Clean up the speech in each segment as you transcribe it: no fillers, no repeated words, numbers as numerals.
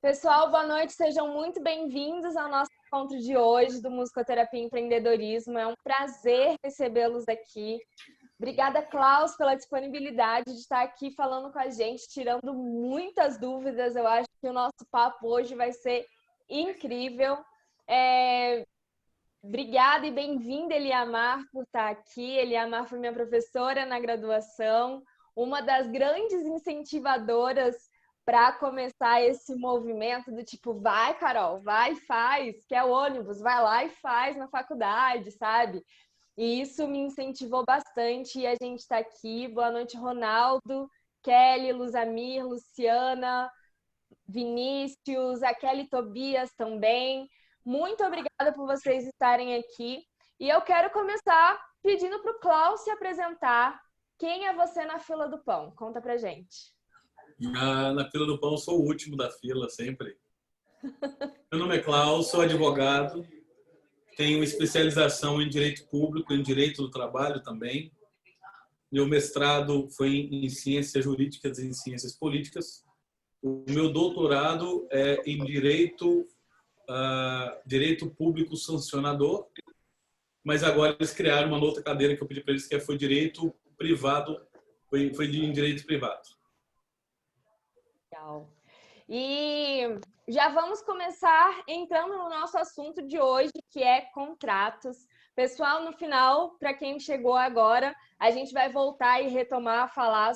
Pessoal, boa noite, sejam muito bem-vindos ao nosso encontro de hoje do Musicoterapia e Empreendedorismo. É um prazer recebê-los aqui. Obrigada, Klaus, pela disponibilidade de estar aqui falando com a gente, tirando muitas dúvidas. Eu acho que o nosso papo hoje vai ser incrível. Obrigada e bem-vinda, Eliamar, por estar aqui. Eliamar foi minha professora na graduação, uma das grandes incentivadoras para começar esse movimento do tipo, vai, Carol, vai e faz, que é o ônibus, vai lá e faz na faculdade, sabe? E isso me incentivou bastante e a gente está aqui. Boa noite, Ronaldo, Kelly, Luzamir, Luciana, Vinícius, a Kelly Tobias também. Muito obrigada por vocês estarem aqui. E eu quero começar pedindo para o Klaus se apresentar. Quem é você na fila do pão? Conta pra gente. Na fila do pão, eu sou o último da fila, sempre. Meu nome é Klaus, sou advogado, tenho especialização em Direito Público, em Direito do Trabalho também. Meu mestrado foi em Ciências Jurídicas e em Ciências Políticas. O meu doutorado é em Direito Público Sancionador, mas agora eles criaram uma outra cadeira que eu pedi para eles, que foi Direito Privado, foi em Direito Privado. Legal. E já vamos começar entrando no nosso assunto de hoje, que é contratos. Pessoal, no final, para quem chegou agora, a gente vai voltar e retomar a falar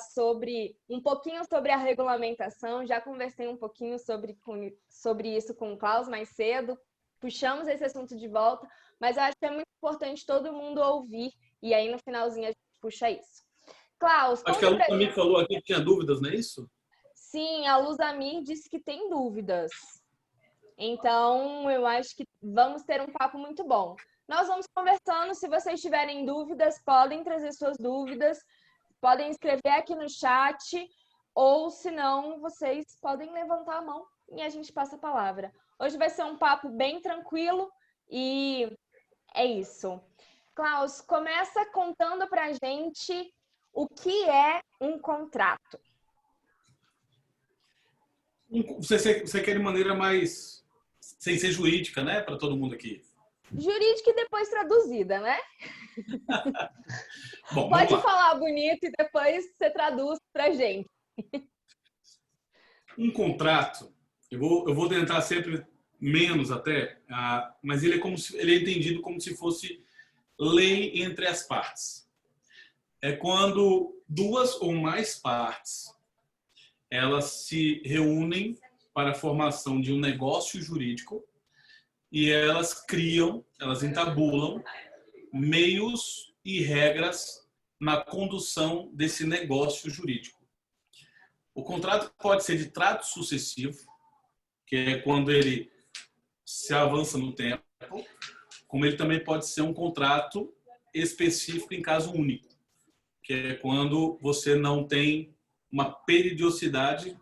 um pouquinho sobre a regulamentação. Já conversei um pouquinho sobre isso com o Klaus mais cedo. Puxamos esse assunto de volta, mas eu acho que é muito importante todo mundo ouvir. E aí, no finalzinho, a gente puxa isso. Klaus, acho que a Luzamir falou aqui que tinha dúvidas, não é isso? Sim, a Luzamir disse que tem dúvidas. Então, eu acho que vamos ter um papo muito bom. Nós vamos conversando. Se vocês tiverem dúvidas, podem trazer suas dúvidas, podem escrever aqui no chat, ou se não, vocês podem levantar a mão e a gente passa a palavra. Hoje vai ser um papo bem tranquilo e é isso. Klaus, começa contando pra gente o que é um contrato. Você quer de maneira mais sem ser jurídica, né, para todo mundo aqui? Jurídica e depois traduzida, né? Bom, pode falar bonito e depois você traduz pra gente. Um contrato, eu vou tentar sempre menos até, mas ele é entendido como se fosse lei entre as partes. É quando duas ou mais partes elas se reúnem para a formação de um negócio jurídico e elas entabulam meios e regras na condução desse negócio jurídico. O contrato pode ser de trato sucessivo, que é quando ele se avança no tempo, como ele também pode ser um contrato específico em caso único, que é quando você não tem uma periodicidade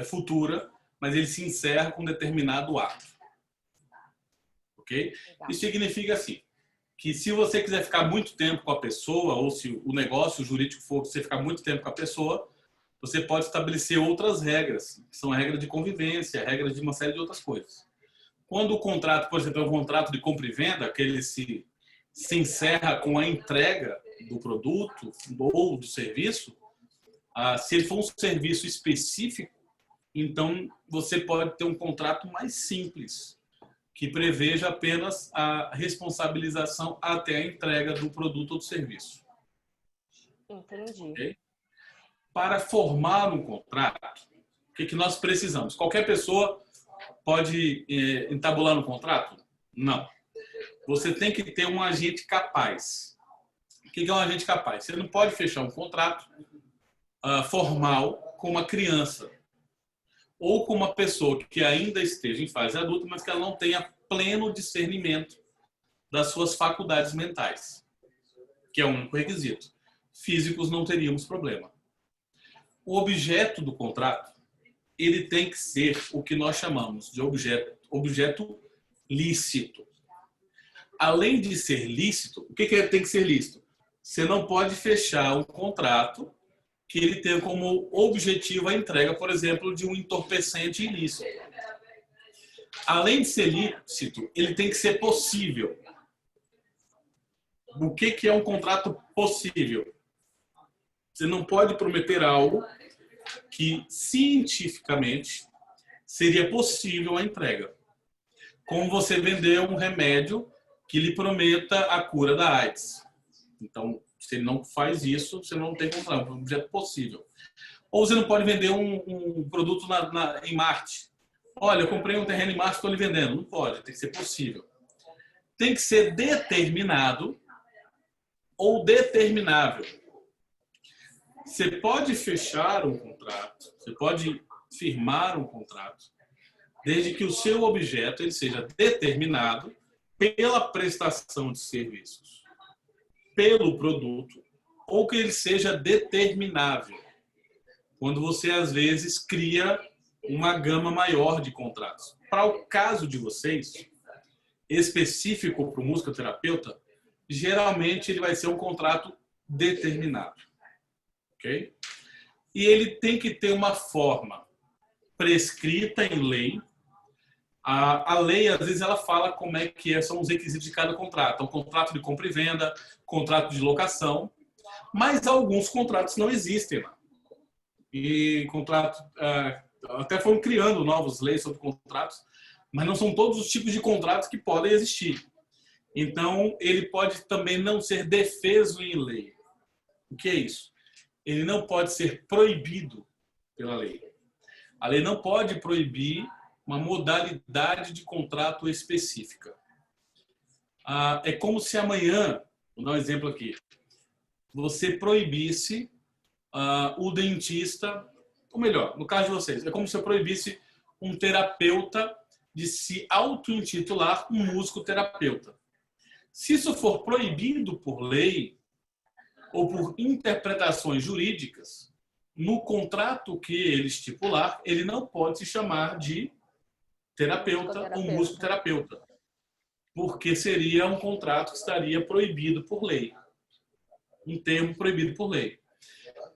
futura, mas ele se encerra com um determinado ato. Ok? Isso significa assim, que se você quiser ficar muito tempo com a pessoa, ou se o negócio jurídico for você ficar muito tempo com a pessoa, você pode estabelecer outras regras, que são regras de convivência, regras de uma série de outras coisas. Quando o contrato, por exemplo, é um contrato de compra e venda, que ele se encerra com a entrega do produto ou do serviço, se ele for um serviço específico, então você pode ter um contrato mais simples, que preveja apenas a responsabilização até a entrega do produto ou do serviço. Entendi. Okay? Para formar um contrato, o que nós precisamos? Qualquer pessoa pode entabular no contrato? Não. Você tem que ter um agente capaz. O que é um agente capaz? Você não pode fechar um contrato formal com uma criança ou com uma pessoa que ainda esteja em fase adulta, mas que ela não tenha pleno discernimento das suas faculdades mentais, que é o único requisito. Físicos não teríamos problema. O objeto do contrato, ele tem que ser o que nós chamamos de objeto lícito. Além de ser lícito, o que tem que ser lícito? Você não pode fechar um contrato que ele tenha como objetivo a entrega, por exemplo, de um entorpecente ilícito. Além de ser lícito, ele tem que ser possível. O que é um contrato possível? Você não pode prometer algo que cientificamente seria possível a entrega. Como você vender um remédio que lhe prometa a cura da AIDS. Então, se ele não faz isso, você não tem contrato, é um objeto possível. Ou você não pode vender um produto em Marte. Olha, eu comprei um terreno em Marte, estou lhe vendendo. Não pode, tem que ser possível. Tem que ser determinado ou determinável. Você pode fechar um contrato, você pode firmar um contrato, desde que o seu objeto ele seja determinado pela prestação de serviços, pelo produto, ou que ele seja determinável. Quando você, às vezes, cria uma gama maior de contratos. Para o caso de vocês, específico para o musicoterapeuta, geralmente ele vai ser um contrato determinado. Ok? E ele tem que ter uma forma prescrita em lei. A lei, às vezes, ela fala como é que são os requisitos de cada contrato. Então, contrato de compra e venda, contrato de locação, mas alguns contratos não existem lá. E contrato, até foram criando novas leis sobre contratos, mas não são todos os tipos de contratos que podem existir. Então, ele pode também não ser defeso em lei. O que é isso? Ele não pode ser proibido pela lei. A lei não pode proibir uma modalidade de contrato específica. É como se amanhã, vou dar um exemplo aqui, você proibisse o dentista, ou melhor, no caso de vocês, é como se eu proibisse um terapeuta de se auto-intitular um musicoterapeuta. Se isso for proibido por lei ou por interpretações jurídicas, no contrato que ele estipular, ele não pode se chamar de terapeuta ou musicoterapeuta, porque seria um contrato que estaria proibido por lei. Um termo proibido por lei.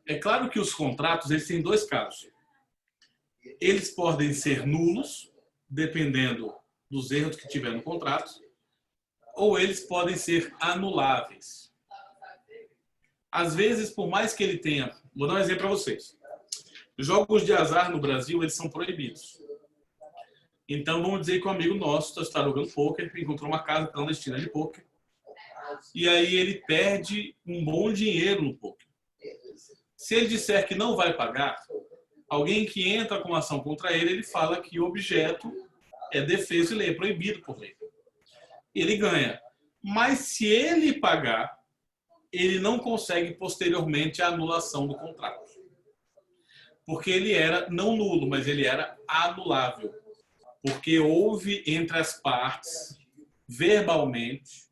É claro que os contratos eles têm dois casos. Eles podem ser nulos, dependendo dos erros que tiver no contrato, ou eles podem ser anuláveis. Às vezes, por mais que ele tenha... Vou dar um exemplo para vocês. Jogos de azar no Brasil, eles são proibidos. Então, vamos dizer que um amigo nosso está jogando pôquer, encontrou uma casa clandestina de pôquer, e aí ele perde um bom dinheiro no pôquer. Se ele disser que não vai pagar, alguém que entra com ação contra ele, ele fala que o objeto é defeso e lei, é proibido por lei. Ele ganha. Mas se ele pagar, ele não consegue posteriormente a anulação do contrato. Porque ele era não nulo, mas ele era anulável. Porque houve entre as partes, verbalmente,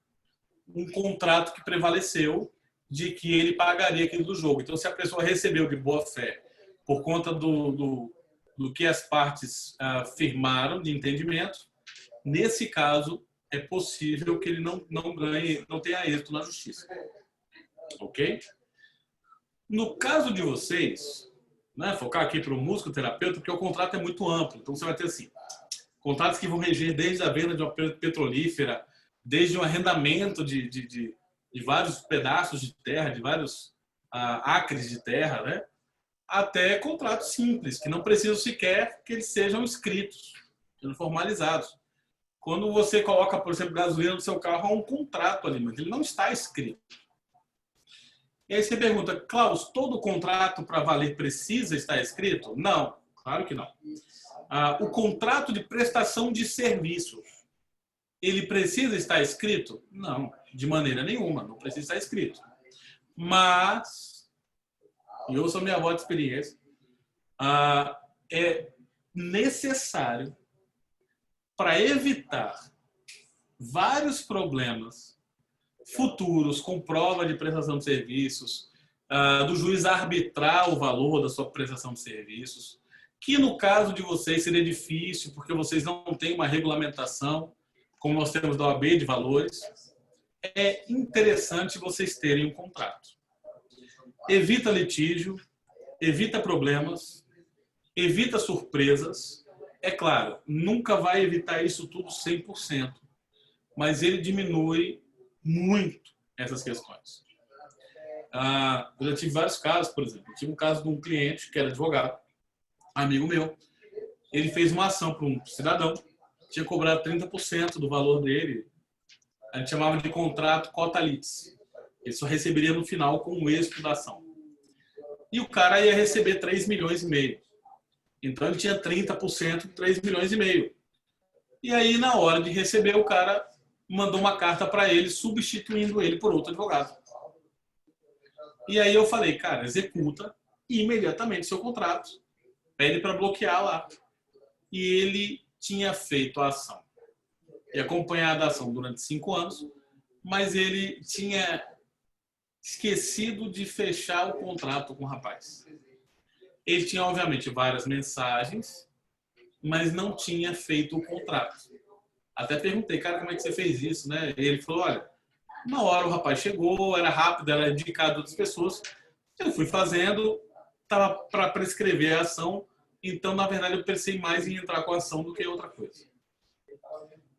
um contrato que prevaleceu de que ele pagaria aquilo do jogo. Então, se a pessoa recebeu de boa fé por conta do que as partes firmaram de entendimento, nesse caso, é possível que ele não ganhe, não tenha êxito na justiça. Ok? No caso de vocês, né, focar aqui para o musicoterapeuta, porque o contrato é muito amplo. Então, você vai ter assim, contratos que vão reger desde a venda de uma petrolífera, desde o arrendamento de vários pedaços de terra, de vários acres de terra, né? Até contratos simples, que não precisam sequer que eles sejam escritos, sejam formalizados. Quando você coloca, por exemplo, gasolina no seu carro, há um contrato ali, mas ele não está escrito. E aí você pergunta, Klaus, todo contrato para valer precisa estar escrito? Não, claro que não. O contrato de prestação de serviços, ele precisa estar escrito? Não, de maneira nenhuma, não precisa estar escrito. Mas, e ouça a minha voz de experiência, é necessário para evitar vários problemas futuros com prova de prestação de serviços, do juiz arbitrar o valor da sua prestação de serviços, que no caso de vocês seria difícil, porque vocês não têm uma regulamentação, como nós temos da OAB de valores, é interessante vocês terem um contrato. Evita litígio, evita problemas, evita surpresas. É claro, nunca vai evitar isso tudo 100%, mas ele diminui muito essas questões. Eu já tive vários casos, por exemplo. Eu tive um caso de um cliente que era advogado, amigo meu. Ele fez uma ação para um cidadão, tinha cobrado 30% do valor dele. A gente chamava de contrato cota-litis. Ele só receberia no final com o êxito da ação. E o cara ia receber 3 milhões e meio. Então ele tinha 30%, 3 milhões e meio. E aí, na hora de receber, o cara mandou uma carta para ele, substituindo ele por outro advogado. E aí eu falei, cara, executa imediatamente seu contrato. Pede para bloquear lá. E ele tinha feito a ação e acompanhado a ação durante 5 anos, mas ele tinha esquecido de fechar o contrato com o rapaz. Ele tinha, obviamente, várias mensagens, mas não tinha feito o contrato. Até perguntei, cara, como é que você fez isso, né? E ele falou, olha, uma hora o rapaz chegou, era rápido, era indicado a outras pessoas. Eu fui fazendo, estava para prescrever a ação, então, na verdade, eu pensei mais em entrar com a ação do que outra coisa.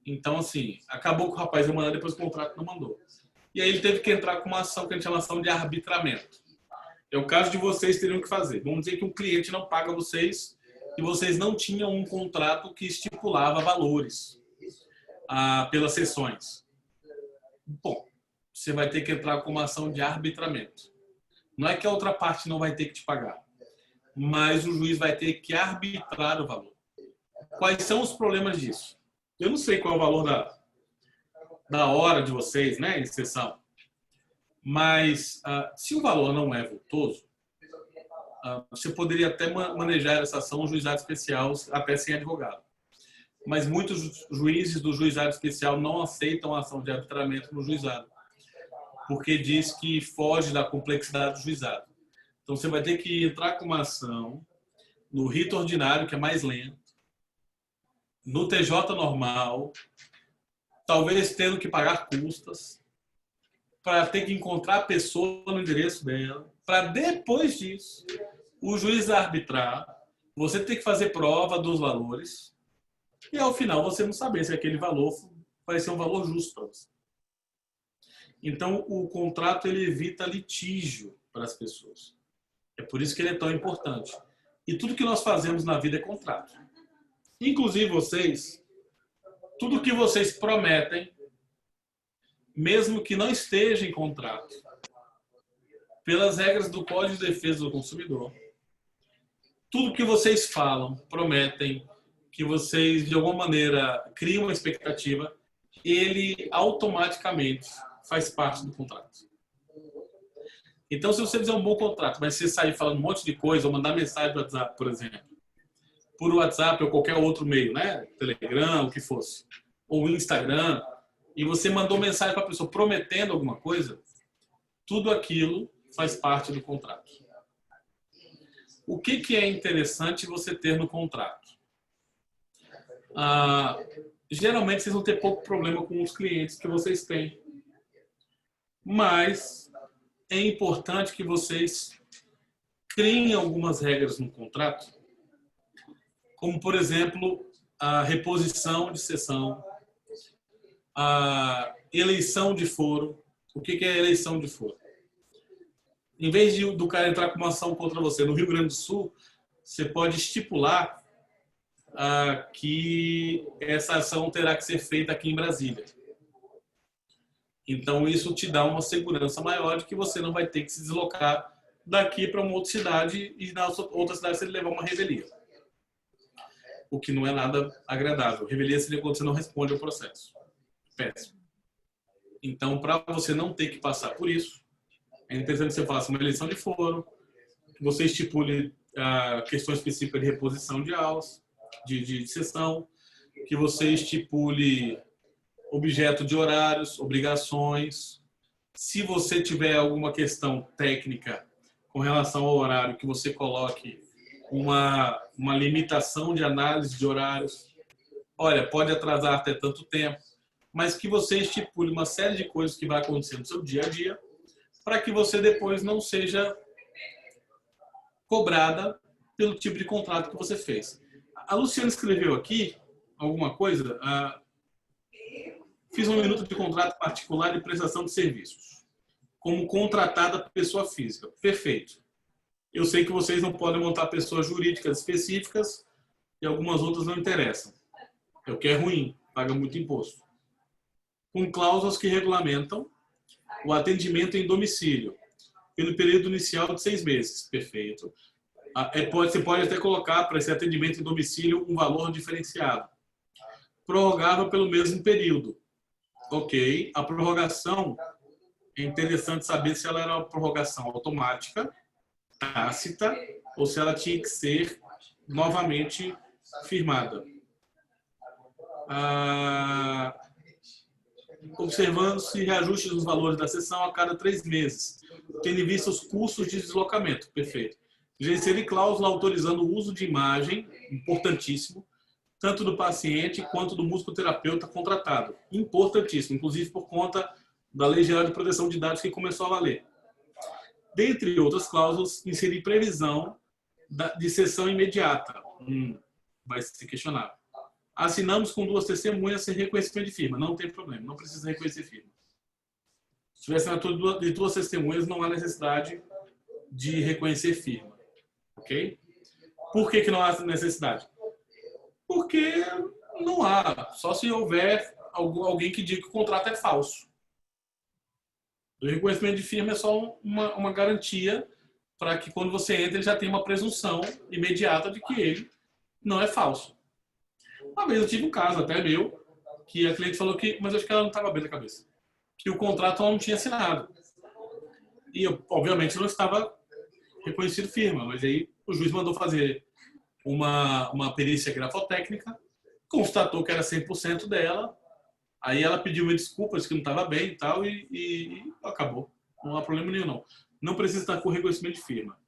Então, assim, acabou que o rapaz ia mandar, depois o contrato não mandou. E aí ele teve que entrar com uma ação que a gente chama de ação de arbitramento. É o caso de vocês teriam que fazer. Vamos dizer que um cliente não paga vocês e vocês não tinham um contrato que estipulava valores pelas sessões. Bom, você vai ter que entrar com uma ação de arbitramento. Não é que a outra parte não vai ter que te pagar, mas o juiz vai ter que arbitrar o valor. Quais são os problemas disso? Eu não sei qual é o valor da hora de vocês, né, em sessão, mas se o valor não é vultoso, você poderia até manejar essa ação no juizado especial, até sem advogado. Mas muitos juízes do juizado especial não aceitam a ação de arbitramento no juizado, porque diz que foge da complexidade do juizado. Então, você vai ter que entrar com uma ação no rito ordinário, que é mais lento, no TJ normal, talvez tendo que pagar custas, para ter que encontrar a pessoa no endereço dela, para depois disso, o juiz arbitrar, você ter que fazer prova dos valores, e ao final você não saber se aquele valor vai ser um valor justo para você. Então, o contrato ele evita litígio para as pessoas. É por isso que ele é tão importante. E tudo que nós fazemos na vida é contrato. Inclusive vocês, tudo que vocês prometem, mesmo que não esteja em contrato, pelas regras do Código de Defesa do Consumidor, tudo que vocês falam, prometem, que vocês de alguma maneira criam uma expectativa, ele automaticamente faz parte do contrato. Então, se você fizer um bom contrato, mas você sair falando um monte de coisa, ou mandar mensagem do WhatsApp, por exemplo, por WhatsApp ou qualquer outro meio, né? Telegram, o que fosse, ou Instagram, e você mandou mensagem para a pessoa prometendo alguma coisa, tudo aquilo faz parte do contrato. O que é interessante você ter no contrato? Geralmente vocês vão ter pouco problema com os clientes que vocês têm, mas é importante que vocês criem algumas regras no contrato, como, por exemplo, a reposição de sessão, a eleição de foro. O que é eleição de foro? Em vez do cara entrar com uma ação contra você no Rio Grande do Sul, você pode estipular que essa ação terá que ser feita aqui em Brasília. Então, isso te dá uma segurança maior de que você não vai ter que se deslocar daqui para uma outra cidade e na outra cidade você levar uma revelia. O que não é nada agradável. Revelia seria quando você não responde ao processo. Péssimo. Então, para você não ter que passar por isso, é interessante que você faça uma eleição de foro, que você estipule questões específicas de reposição de aulas, de sessão, que você estipule objeto de horários, obrigações. Se você tiver alguma questão técnica com relação ao horário, que você coloque uma limitação de análise de horários. Olha, pode atrasar até tanto tempo, mas que você estipule uma série de coisas que vai acontecer no seu dia a dia, para que você depois não seja cobrada pelo tipo de contrato que você fez. A Luciana escreveu aqui alguma coisa. Fiz um minuto de contrato particular de prestação de serviços, como contratada pessoa física. Perfeito. Eu sei que vocês não podem montar pessoas jurídicas específicas e algumas outras não interessam. É o que é ruim, paga muito imposto. Com cláusulas que regulamentam o atendimento em domicílio, pelo período inicial de 6 meses. Perfeito. Você pode até colocar para esse atendimento em domicílio um valor diferenciado. Prorrogável pelo mesmo período. Ok. A prorrogação, é interessante saber se ela era uma prorrogação automática, tácita, ou se ela tinha que ser novamente firmada. Observando-se reajustes nos valores da sessão a cada 3 meses, tendo em vista os custos de deslocamento. Perfeito. Já inserir cláusula autorizando o uso de imagem, importantíssimo, tanto do paciente quanto do musicoterapeuta contratado. Importantíssimo, inclusive por conta da Lei Geral de Proteção de Dados que começou a valer. Dentre outras cláusulas, inserir previsão de sessão imediata. Vai ser questionável. Assinamos com 2 testemunhas sem reconhecimento de firma. Não tem problema, não precisa reconhecer firma. Se tiver assinatura de 2 testemunhas, não há necessidade de reconhecer firma. Ok? Por que não há necessidade? Porque não há. Só se houver alguém que diga que o contrato é falso. O reconhecimento de firma é só uma garantia para que quando você entra, ele já tenha uma presunção imediata de que ele não é falso. Uma vez eu tive um caso até meu, que a cliente falou que, mas eu acho que ela não estava bem da cabeça, que o contrato ela não tinha assinado. E eu, obviamente, não estava reconhecido firma, mas aí o juiz mandou fazer uma perícia grafotécnica, constatou que era 100% dela, aí ela pediu uma desculpa, disse que não estava bem e tal, e acabou. Não há problema nenhum, não. Não precisa estar com reconhecimento de firma.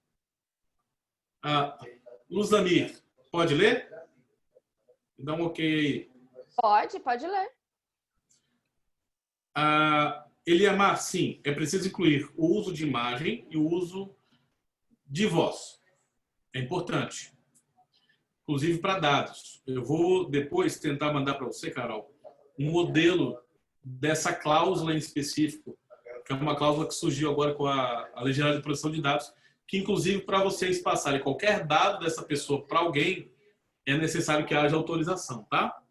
Luzamir, pode ler? Dá um ok aí. Pode ler. Eliamar, sim, é preciso incluir o uso de imagem e o uso de voz. É importante. Inclusive para dados. Eu vou depois tentar mandar para você, Carol, um modelo dessa cláusula em específico, que é uma cláusula que surgiu agora com a Lei Geral de Proteção de Dados, que inclusive para vocês passarem qualquer dado dessa pessoa para alguém, é necessário que haja autorização, tá?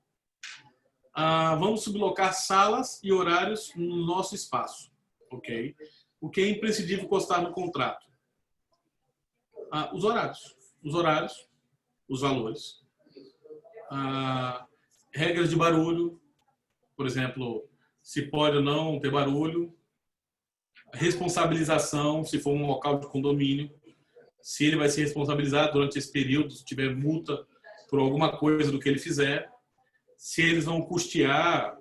Vamos sublocar salas e horários no nosso espaço, ok? O que é imprescindível constar no contrato? Os horários, os valores, regras de barulho, por exemplo, se pode ou não ter barulho, responsabilização, se for um local de condomínio, se ele vai ser responsabilizado durante esse período, se tiver multa por alguma coisa do que ele fizer, se eles vão custear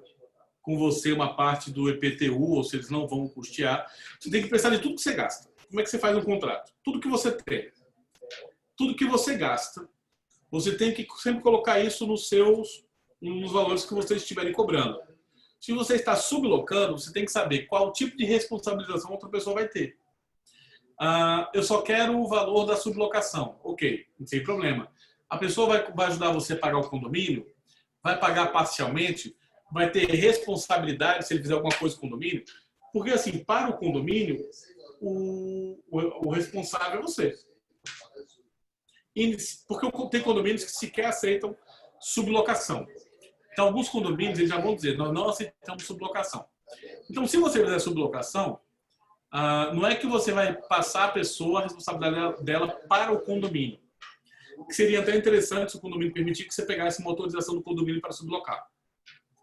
com você uma parte do EPTU ou se eles não vão custear. Você tem que pensar em tudo que você gasta. Como é que você faz um contrato? Tudo que você tem. Tudo que você gasta, você tem que sempre colocar isso nos valores que vocês estiverem cobrando. Se você está sublocando, você tem que saber qual tipo de responsabilização outra pessoa vai ter. Eu só quero o valor da sublocação. Ok, sem problema. A pessoa vai ajudar você a pagar o condomínio, vai pagar parcialmente, vai ter responsabilidade se ele fizer alguma coisa com o condomínio. Porque, assim, para o condomínio, o responsável é você. Porque tem condomínios que sequer aceitam sublocação. Então, alguns condomínios eles já vão dizer, nós não aceitamos sublocação. Então, se você fizer sublocação, não é que você vai passar a pessoa, a responsabilidade dela para o condomínio. Que seria até interessante se o condomínio permitir que você pegasse uma autorização do condomínio para sublocar.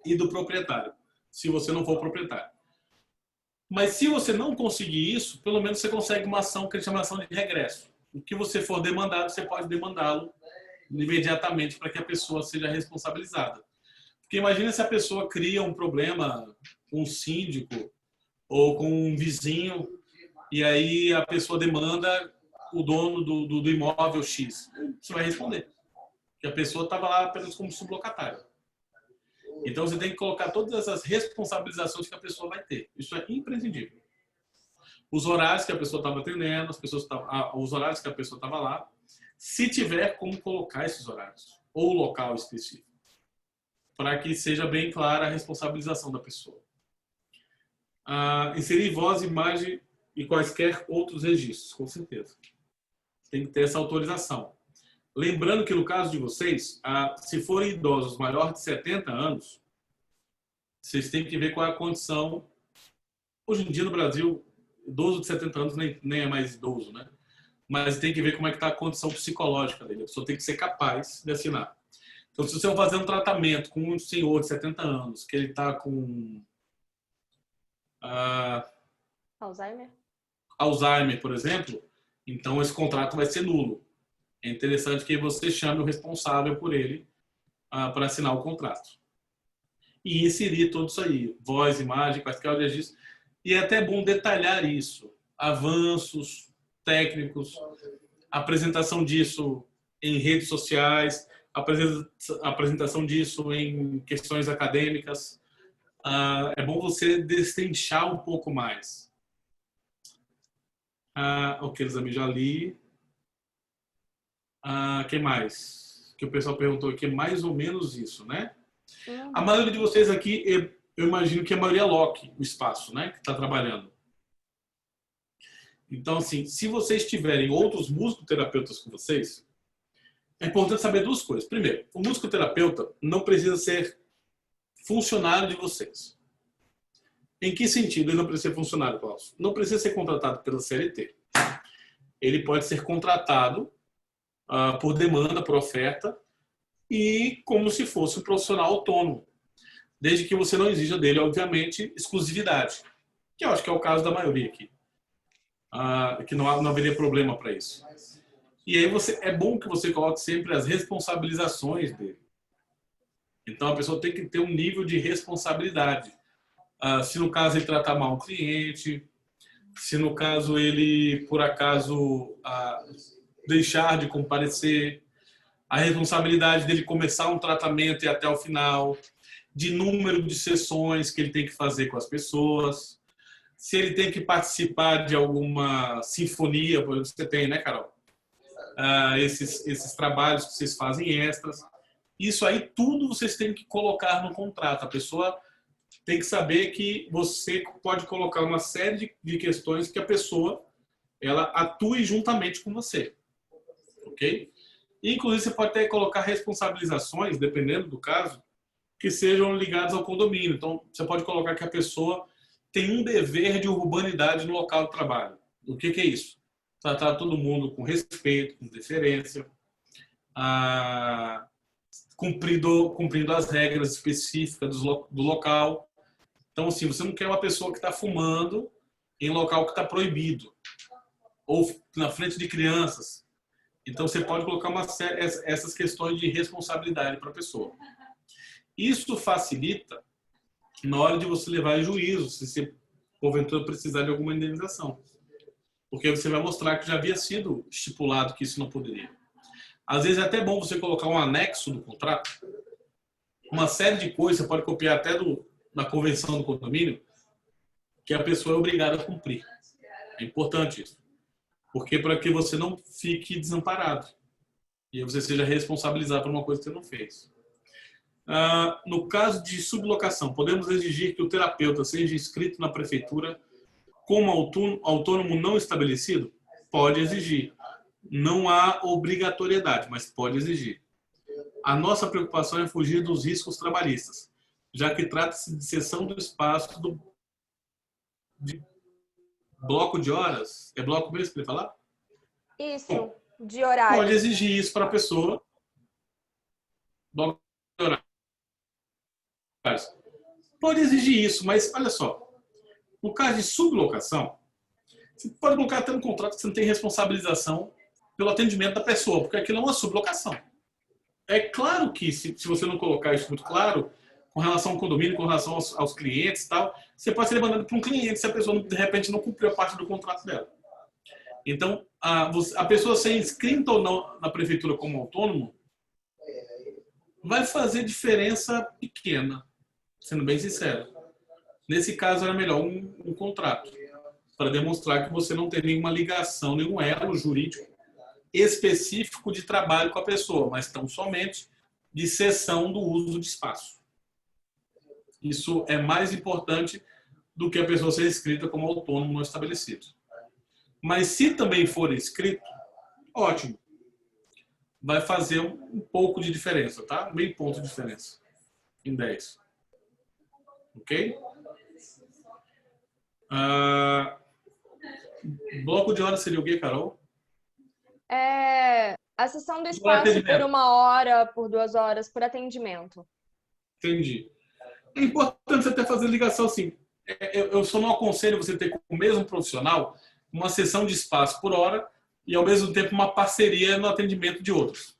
E do proprietário, se você não for proprietário. Mas se você não conseguir isso, pelo menos você consegue uma ação que eles chamam de ação de regresso. O que você for demandado, você pode demandá-lo imediatamente para que a pessoa seja responsabilizada. Porque imagina se a pessoa cria um problema com um síndico ou com um vizinho e aí a pessoa demanda o dono do imóvel X. Você vai responder. Porque a pessoa estava lá apenas como sublocatário. Então você tem que colocar todas essas responsabilizações que a pessoa vai ter. Isso é imprescindível. os horários que a pessoa estava atendendo, os horários que a pessoa estava lá, se tiver como colocar esses horários, ou o local específico, para que seja bem clara a responsabilização da pessoa. Inserir voz, imagem e quaisquer outros registros, com certeza. Tem que ter essa autorização. Lembrando que no caso de vocês, se forem idosos maiores de 70 anos, vocês têm que ver qual é a condição. Hoje em dia no Brasil, idoso de 70 anos nem é mais idoso, né? Mas tem que ver como é que está a condição psicológica dele. A pessoa tem que ser capaz de assinar. Então, se você for fazer um tratamento com um senhor de 70 anos, que ele está com Alzheimer, por exemplo, então esse contrato vai ser nulo. É interessante que você chame o responsável por ele para assinar o contrato. E inserir tudo isso aí, voz, imagem, quaisquer registros. E é até bom detalhar isso. Avanços técnicos, apresentação disso em redes sociais, apresentação disso em questões acadêmicas. É bom você destrinchar um pouco mais. Ok, exame já li. Que mais? Que o pessoal perguntou aqui, mais ou menos isso, né? A maioria de vocês aqui, eu imagino que a maioria é Loki, o espaço, né? Que está trabalhando. Então, assim, se vocês tiverem outros musicoterapeutas com vocês, é importante saber duas coisas. Primeiro, o musicoterapeuta não precisa ser funcionário de vocês. Em que sentido ele não precisa ser funcionário, Paulo? Não precisa ser contratado pela CLT. Ele pode ser contratado por demanda, por oferta, e como se fosse um profissional autônomo, desde que você não exija dele, obviamente, exclusividade, que eu acho que é o caso da maioria aqui, que não haveria problema para isso. E aí é bom que você coloque sempre as responsabilizações dele. Então a pessoa tem que ter um nível de responsabilidade. Se no caso ele tratar mal um cliente, se no caso ele, por acaso, deixar de comparecer, a responsabilidade dele começar um tratamento e até o final, de número de sessões que ele tem que fazer com as pessoas, se ele tem que participar de alguma sinfonia, por exemplo, você tem, né, Carol? Esses trabalhos que vocês fazem extras. Isso aí tudo vocês têm que colocar no contrato. A pessoa tem que saber que você pode colocar uma série de questões que a pessoa ela atue juntamente com você. Ok? Inclusive, você pode até colocar responsabilizações, dependendo do caso, que sejam ligadas ao condomínio. Então, você pode colocar que a pessoa tem um dever de urbanidade no local de trabalho. O que é isso? Tratar todo mundo com respeito, com deferência, cumprindo as regras específicas do local. Então, assim, você não quer uma pessoa que está fumando em local que está proibido, ou na frente de crianças. Então, você pode colocar essas questões de responsabilidade para a pessoa. Isso facilita na hora de você levar em juízo, se você, porventura, precisar de alguma indenização. Porque você vai mostrar que já havia sido estipulado que isso não poderia. Às vezes é até bom você colocar um anexo no contrato, uma série de coisas, você pode copiar até da convenção do condomínio, que a pessoa é obrigada a cumprir. É importante isso. Porque para que você não fique desamparado. E aí você seja responsabilizado por uma coisa que você não fez. No caso de sublocação, podemos exigir que o terapeuta seja inscrito na prefeitura como autônomo não estabelecido? Pode exigir. Não há obrigatoriedade, mas pode exigir. A nossa preocupação é fugir dos riscos trabalhistas, já que trata-se de cessão do espaço de bloco de horas. É bloco mesmo que ele falar? Isso, bom, de horário. Pode exigir isso para a pessoa. Bloco de horário. Pode exigir isso, mas olha só. No caso de sublocação, você pode colocar até um contrato que você não tem responsabilização pelo atendimento da pessoa, porque aquilo é uma sublocação. É claro que, se você não colocar isso muito claro, com relação ao condomínio, com relação aos clientes e tal, você pode ser demandado para um cliente se a pessoa, de repente, não cumpriu a parte do contrato dela. Então, a pessoa ser inscrita ou não na prefeitura como autônomo vai fazer diferença pequena, sendo bem sincero. Nesse caso, era melhor um contrato. para demonstrar que você não tem nenhuma ligação, nenhum elo jurídico específico de trabalho com a pessoa, mas tão somente de cessão do uso de espaço. Isso é mais importante do que a pessoa ser inscrita como autônomo no estabelecido. Mas se também for inscrito, ótimo. Vai fazer um pouco de diferença, tá? Meio ponto de diferença em 10. Ok? Bloco de horas seria o quê, Carol? A cessão do espaço por 1 hora, por 2 horas, por atendimento. Entendi. É importante você até fazer ligação assim. Eu só não aconselho você ter com o mesmo profissional uma sessão de espaço por hora e, ao mesmo tempo, uma parceria no atendimento de outros.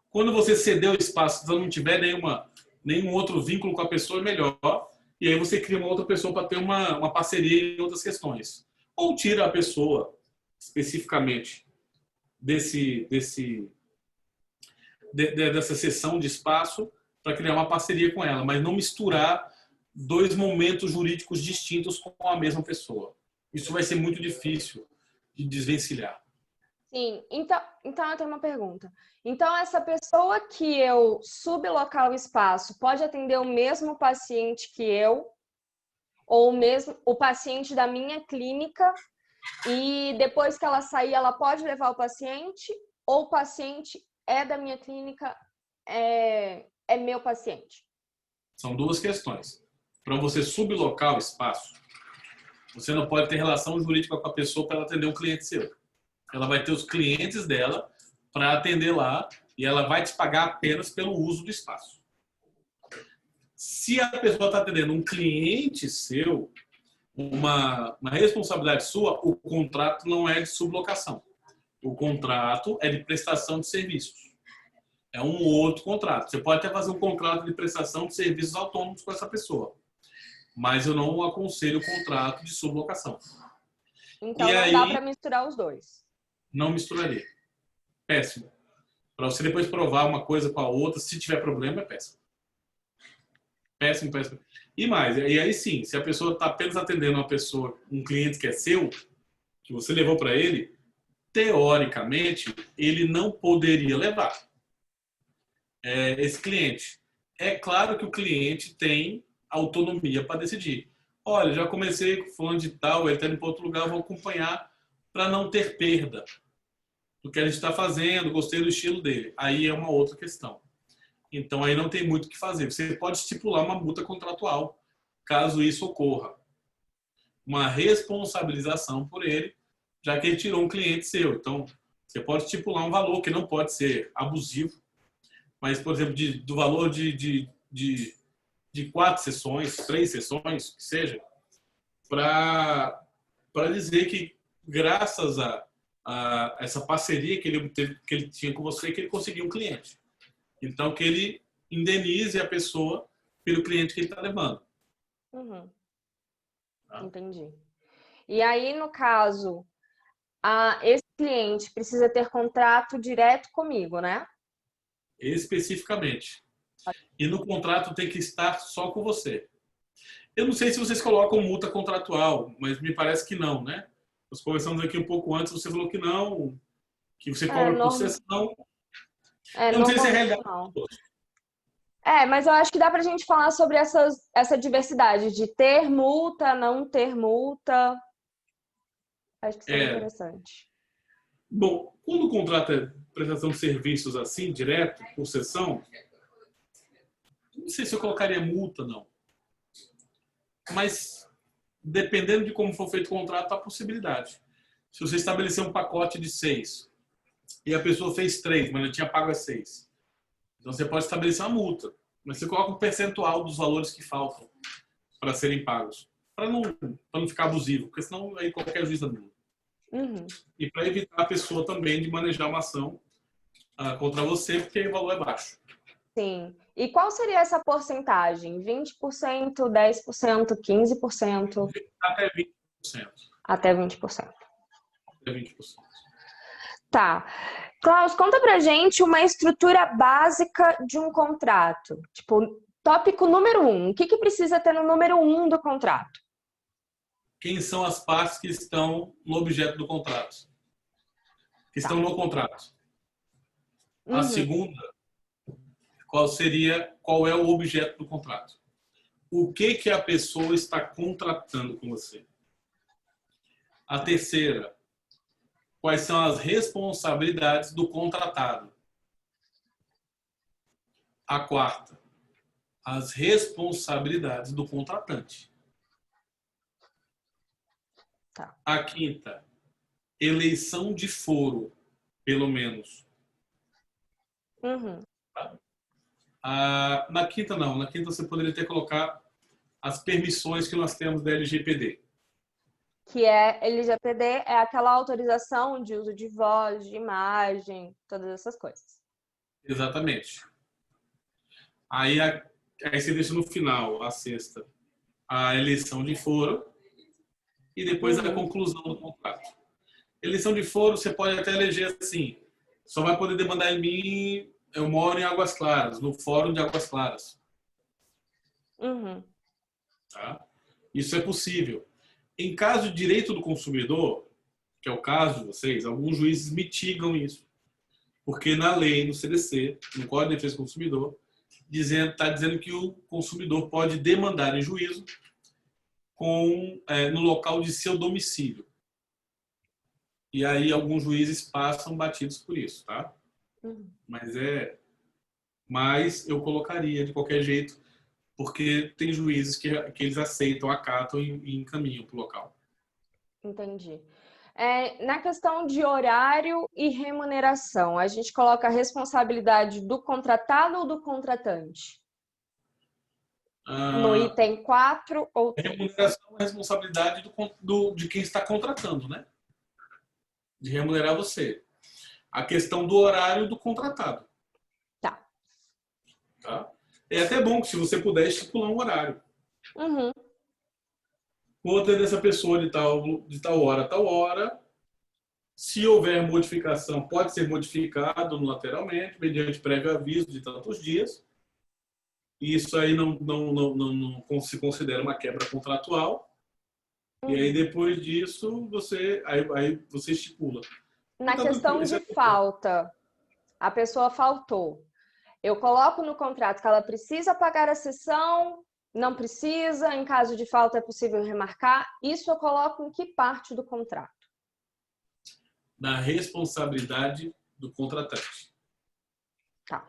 Quando você ceder o espaço, se não tiver nenhum outro vínculo com a pessoa, é melhor. E aí você cria uma outra pessoa para ter uma parceria em outras questões. Ou tira a pessoa, especificamente, dessa sessão de espaço para criar uma parceria com ela, mas não misturar 2 momentos jurídicos distintos com a mesma pessoa. Isso vai ser muito difícil de desvencilhar. Sim, então eu tenho uma pergunta. Então, essa pessoa que eu sublocar o espaço pode atender o mesmo paciente que eu, ou mesmo o paciente da minha clínica, e depois que ela sair, ela pode levar o paciente, ou o paciente é da minha clínica, é meu paciente? São 2 questões. Para você sublocar o espaço, você não pode ter relação jurídica com a pessoa para ela atender um cliente seu. Ela vai ter os clientes dela para atender lá e ela vai te pagar apenas pelo uso do espaço. Se a pessoa está atendendo um cliente seu, uma responsabilidade sua, o contrato não é de sublocação. O contrato é de prestação de serviços. É um outro contrato. Você pode até fazer um contrato de prestação de serviços autônomos com essa pessoa, mas eu não aconselho o contrato de sublocação. Então, não dá para misturar os 2. Não misturaria. Péssimo. Para você depois provar uma coisa com a outra, se tiver problema, é péssimo. Péssimo, péssimo. E mais, e aí sim, se a pessoa está apenas atendendo uma pessoa, um cliente que é seu, que você levou para ele, teoricamente, ele não poderia levar esse cliente. É claro que o cliente tem autonomia para decidir. Olha, já comecei com fulano de tal, ele está indo para outro lugar, vou acompanhar para não ter perda do que a gente está fazendo, gostei do estilo dele. Aí é uma outra questão. Então, aí não tem muito o que fazer. Você pode estipular uma multa contratual, caso isso ocorra. Uma responsabilização por ele, já que ele tirou um cliente seu. Então, você pode estipular um valor que não pode ser abusivo, mas, por exemplo, do valor de 4 sessões, 3 sessões, que seja, para dizer que, graças a essa parceria que ele tinha com você, que ele conseguiu um cliente. Então, que ele indenize a pessoa pelo cliente que ele está levando. Uhum. Tá? Entendi. E aí, no caso, esse cliente precisa ter contrato direto comigo, né? Especificamente. E no contrato tem que estar só com você. Eu não sei se vocês colocam multa contratual, mas me parece que não, né? Nós conversamos aqui um pouco antes, você falou que não, que você cobra por sessão. Eu não sei se é realidade. Não. Mas eu acho que dá pra gente falar sobre essa diversidade de ter multa, não ter multa. Acho que seria interessante. Bom, quando o contrato é prestação de serviços assim, direto, por sessão, não sei se eu colocaria multa, não. Mas, dependendo de como for feito o contrato, há possibilidade. Se você estabelecer um pacote de 6 e a pessoa fez 3, mas não tinha pago as 6, então você pode estabelecer uma multa. Mas você coloca um percentual dos valores que faltam para serem pagos. Para não ficar abusivo, porque senão aí qualquer juiz anula. Uhum. E para evitar a pessoa também de manejar uma ação contra você, porque o valor é baixo. Sim. E qual seria essa porcentagem? 20%, 10%, 15%? Até 20%. Até 20%. Até 20%. Tá. Klaus, conta pra gente uma estrutura básica de um contrato. Tipo, tópico número 1. O que precisa ter no número 1 do contrato? quem são as partes que estão no objeto do contrato, que estão no contrato. A segunda, qual é o objeto do contrato? O que a pessoa está contratando com você? A terceira, quais são as responsabilidades do contratado? A quarta, as responsabilidades do contratante. Tá. A quinta, eleição de foro, pelo menos. Tá? Na quinta, não. Na quinta, você poderia ter colocar as permissões que nós temos da LGPD. Que é LGPD, é aquela autorização de uso de voz, de imagem, todas essas coisas. Exatamente. Aí você deixa no final, a sexta, a eleição de foro e depois a conclusão do contrato. Eleição de foro, você pode até eleger assim, só vai poder demandar em mim, eu moro em Águas Claras, no Fórum de Águas Claras. Tá? Isso é possível. Em caso de direito do consumidor, que é o caso de vocês, alguns juízes mitigam isso. Porque na lei, no CDC, no Código de Defesa do Consumidor, está dizendo que o consumidor pode demandar em juízo no local de seu domicílio. E aí alguns juízes passam batidos por isso, tá? Mas eu colocaria de qualquer jeito, porque tem juízes que eles aceitam, acatam e encaminham para o local. Entendi. Na questão de horário e remuneração, a gente coloca a responsabilidade do contratado ou do contratante? No item 4 ou 3? Remuneração é a responsabilidade de quem está contratando, né? De remunerar você. A questão do horário do contratado. Tá? É até bom que se você puder estipular um horário. Vou atender essa pessoa de tal hora a tal hora. Se houver modificação, pode ser modificado lateralmente, mediante prévio aviso de tantos dias. Isso aí não se considera uma quebra contratual. E aí, depois disso, você estipula. Na questão de falta, a pessoa faltou. Eu coloco no contrato que ela precisa pagar a sessão, não precisa, em caso de falta é possível remarcar. Isso eu coloco em que parte do contrato? Na responsabilidade do contratante. Tá.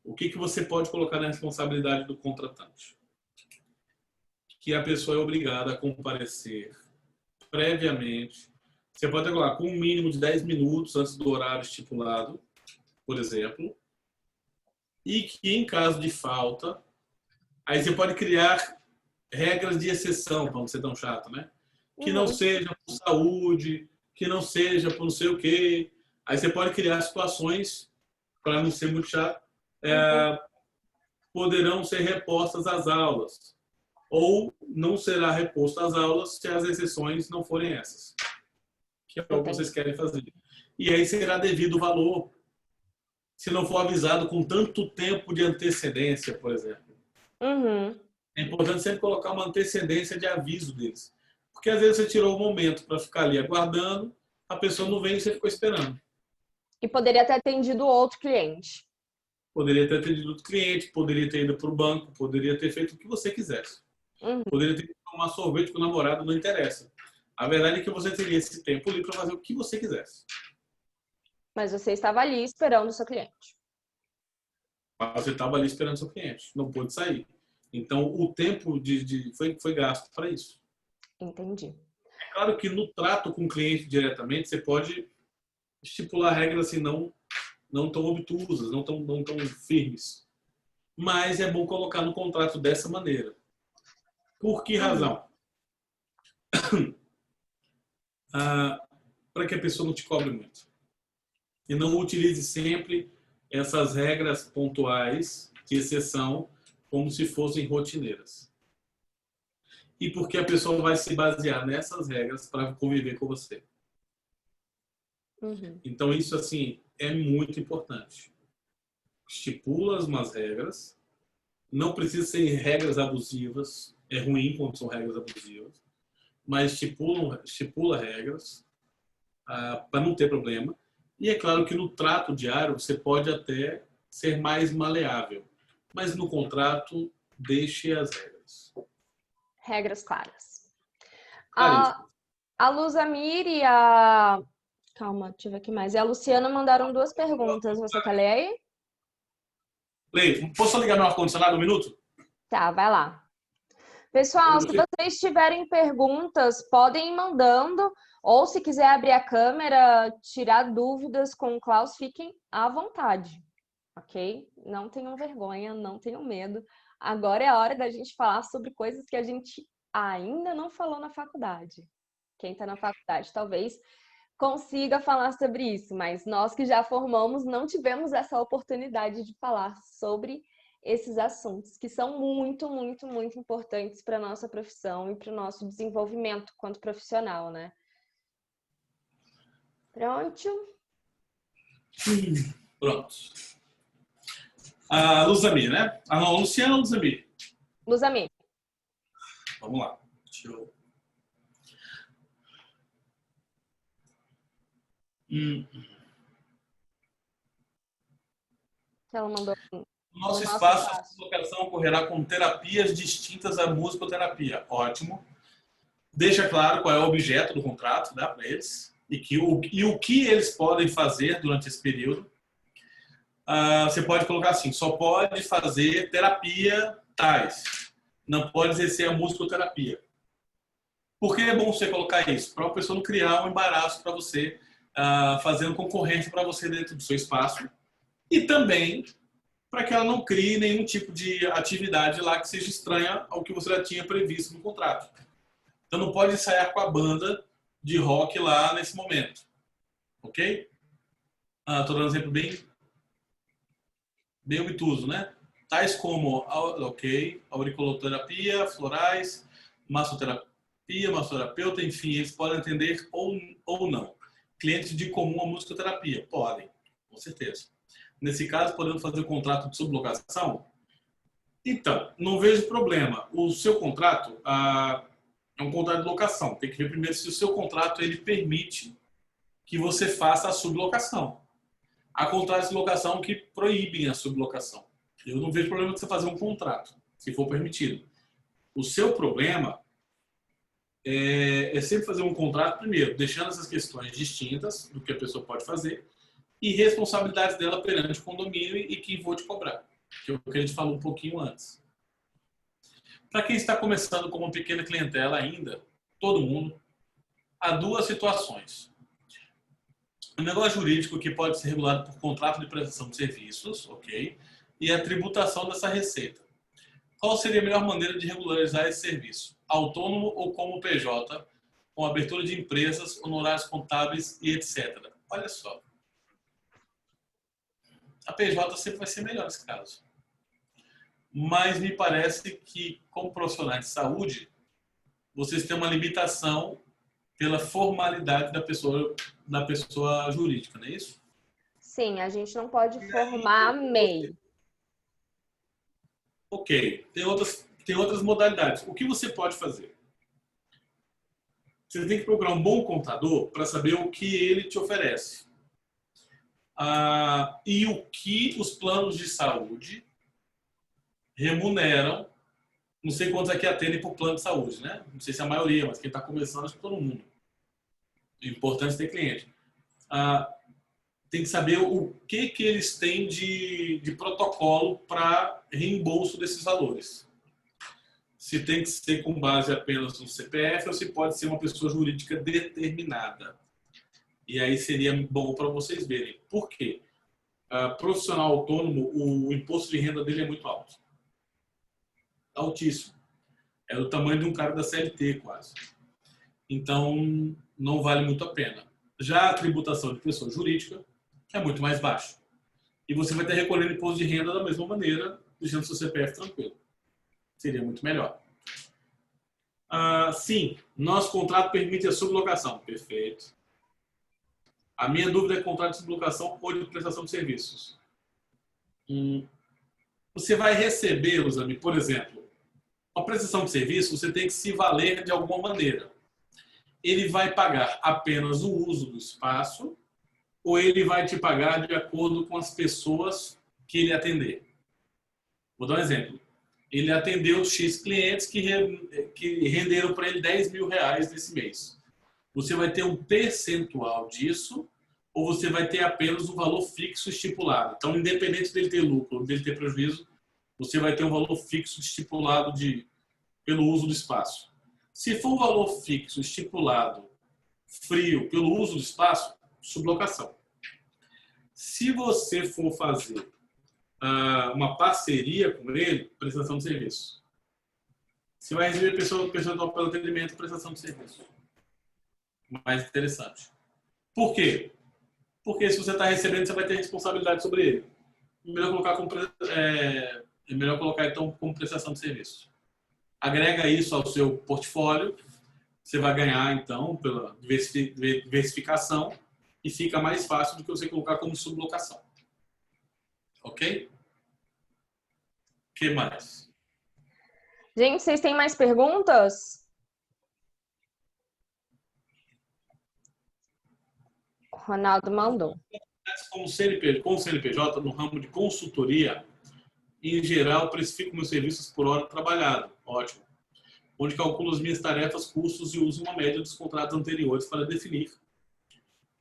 O que você pode colocar na responsabilidade do contratante? Que a pessoa é obrigada a comparecer previamente. Você pode colocar com um mínimo de 10 minutos antes do horário estipulado, por exemplo. E que, em caso de falta, aí você pode criar regras de exceção, para não ser tão chato, né? Que não seja por saúde, que não seja por não sei o quê. Aí você pode criar situações, para não ser muito chato, poderão ser repostas às aulas. Ou não será reposto às aulas se as exceções não forem essas. Que é o que vocês querem fazer. E aí será devido o valor, se não for avisado com tanto tempo de antecedência, por exemplo. É importante sempre colocar uma antecedência de aviso deles. Porque às vezes você tirou um momento para ficar ali aguardando, a pessoa não vem e você ficou esperando. E poderia ter atendido outro cliente. Poderia ter atendido outro cliente, poderia ter ido para o banco, poderia ter feito o que você quisesse. Poderia ter ido tomar sorvete com o namorado, não interessa. A verdade é que você teria esse tempo ali para fazer o que você quisesse. Mas você estava ali esperando o seu cliente. Você estava ali esperando o seu cliente, não pôde sair. Então, o tempo foi gasto para isso. Entendi. É claro que no trato com o cliente diretamente, você pode estipular regras assim, não tão obtusas, não tão firmes. Mas é bom colocar no contrato dessa maneira. Por que razão? Para que a pessoa não te cobre muito. E não utilize sempre essas regras pontuais de exceção como se fossem rotineiras. E porque a pessoa vai se basear nessas regras para conviver com você. Então, isso assim é muito importante. Estipula umas regras. Não precisa ser regras abusivas. é ruim quando são regras abusivas, mas estipula regras para não ter problema. E é claro que no trato diário você pode até ser mais maleável, mas no contrato deixe as regras. Regras claras. Claríssimo. A Luzamir e a... Calma, deixa eu ver aqui mais. E a Luciana mandaram 2 perguntas. Você quer ler aí? Leio. Posso ligar meu ar-condicionado um minuto? Tá, vai lá. Pessoal, se vocês tiverem perguntas, podem ir mandando. Ou se quiser abrir a câmera, tirar dúvidas com o Klaus, fiquem à vontade, ok? Não tenham vergonha, não tenham medo. Agora é a hora da gente falar sobre coisas que a gente ainda não falou na faculdade. Quem está na faculdade talvez consiga falar sobre isso, mas nós que já formamos não tivemos essa oportunidade de falar sobre esses assuntos que são muito, muito, muito importantes para a nossa profissão e para o nosso desenvolvimento quanto profissional, né? Pronto. Pronto. A Luzamir, né? Ah, não, Luciana ou Luzamir? Luzamir. Vamos lá. Deixa eu... Ela mandou. Nosso espaço de locação ocorrerá com terapias distintas à musicoterapia. Ótimo. Deixa claro qual é o objeto do contrato, né, para eles e o que eles podem fazer durante esse período. Você pode colocar assim: só pode fazer terapia tais, não pode exercer a musicoterapia. Por que é bom você colocar isso? Para a pessoa não criar um embaraço para você, fazendo concorrência para você dentro do seu espaço, e também para que ela não crie nenhum tipo de atividade lá que seja estranha ao que você já tinha previsto no contrato. Então não pode ensaiar com a banda de rock lá nesse momento. Ok? Estou dando um exemplo bem obtuso, né? Tais como, auriculoterapia, florais, massoterapeuta, enfim, eles podem atender ou não. Clientes de comum a musicoterapia, podem, com certeza. Nesse caso, podemos fazer o contrato de sublocação? Então, não vejo problema. O seu contrato é um contrato de locação. Tem que ver primeiro se o seu contrato ele permite que você faça a sublocação. Há contratos de locação que proíbem a sublocação. Eu não vejo problema de você fazer um contrato, se for permitido. O seu problema é sempre fazer um contrato, primeiro, deixando essas questões distintas do que a pessoa pode fazer e responsabilidades dela perante o condomínio e quem vou te cobrar, que é o que a gente falou um pouquinho antes. Para quem está começando como uma pequena clientela ainda, todo mundo, há 2 situações. O negócio jurídico que pode ser regulado por contrato de prestação de serviços, ok? E a tributação dessa receita. Qual seria a melhor maneira de regularizar esse serviço? Autônomo ou como PJ, com abertura de empresas, honorários contábeis e etc. Olha só. A PJ sempre vai ser melhor nesse caso. Mas me parece que, como profissionais de saúde, vocês têm uma limitação pela formalidade da pessoa jurídica, não é isso? Sim, a gente não pode formar MEI. Ok, tem outras modalidades. O que você pode fazer? Você tem que procurar um bom contador para saber o que ele te oferece. E o que os planos de saúde remuneram. Não sei quantos aqui atendem por plano de saúde, né? Não sei se é a maioria, mas quem está começando, acho que todo mundo. O importante é ter cliente. Tem que saber o que eles têm de protocolo para reembolso desses valores. Se tem que ser com base apenas no CPF ou se pode ser uma pessoa jurídica determinada. E aí seria bom para vocês verem. Por quê? Profissional autônomo, o imposto de renda dele é muito alto. Altíssimo. É do tamanho de um cara da CLT, quase. Então, não vale muito a pena. Já a tributação de pessoa jurídica é muito mais baixa. E você vai ter recolhendo imposto de renda da mesma maneira, deixando seu CPF tranquilo. Seria muito melhor. Sim, nosso contrato permite a sublocação. Perfeito. A minha dúvida é contrato de sublocação ou de prestação de serviços. Você vai receber, Luzami, por exemplo, a prestação de serviço, você tem que se valer de alguma maneira. Ele vai pagar apenas o uso do espaço ou ele vai te pagar de acordo com as pessoas que ele atender? Vou dar um exemplo. Ele atendeu X clientes que renderam para ele 10 mil reais nesse mês. Você vai ter um percentual disso ou você vai ter apenas um valor fixo estipulado? Então, independente dele ter lucro ou dele ter prejuízo, você vai ter um valor fixo estipulado pelo uso do espaço. Se for um valor fixo estipulado, frio, pelo uso do espaço, sublocação. Se você for fazer uma parceria com ele, prestação de serviço. Você vai receber percentual pelo atendimento, prestação de serviço. Mais interessante. Por quê? Porque se você está recebendo, você vai ter responsabilidade sobre ele. É melhor colocar então como prestação de serviço. Agrega isso ao seu portfólio, você vai ganhar então pela diversificação e fica mais fácil do que você colocar como sublocação. Ok? O que mais? Gente, vocês têm mais perguntas? O Ronaldo mandou. Com o CNPJ, no ramo de consultoria, em geral, precifico meus serviços por hora trabalhado. Ótimo. Onde calculo as minhas tarefas, custos e uso uma média dos contratos anteriores para definir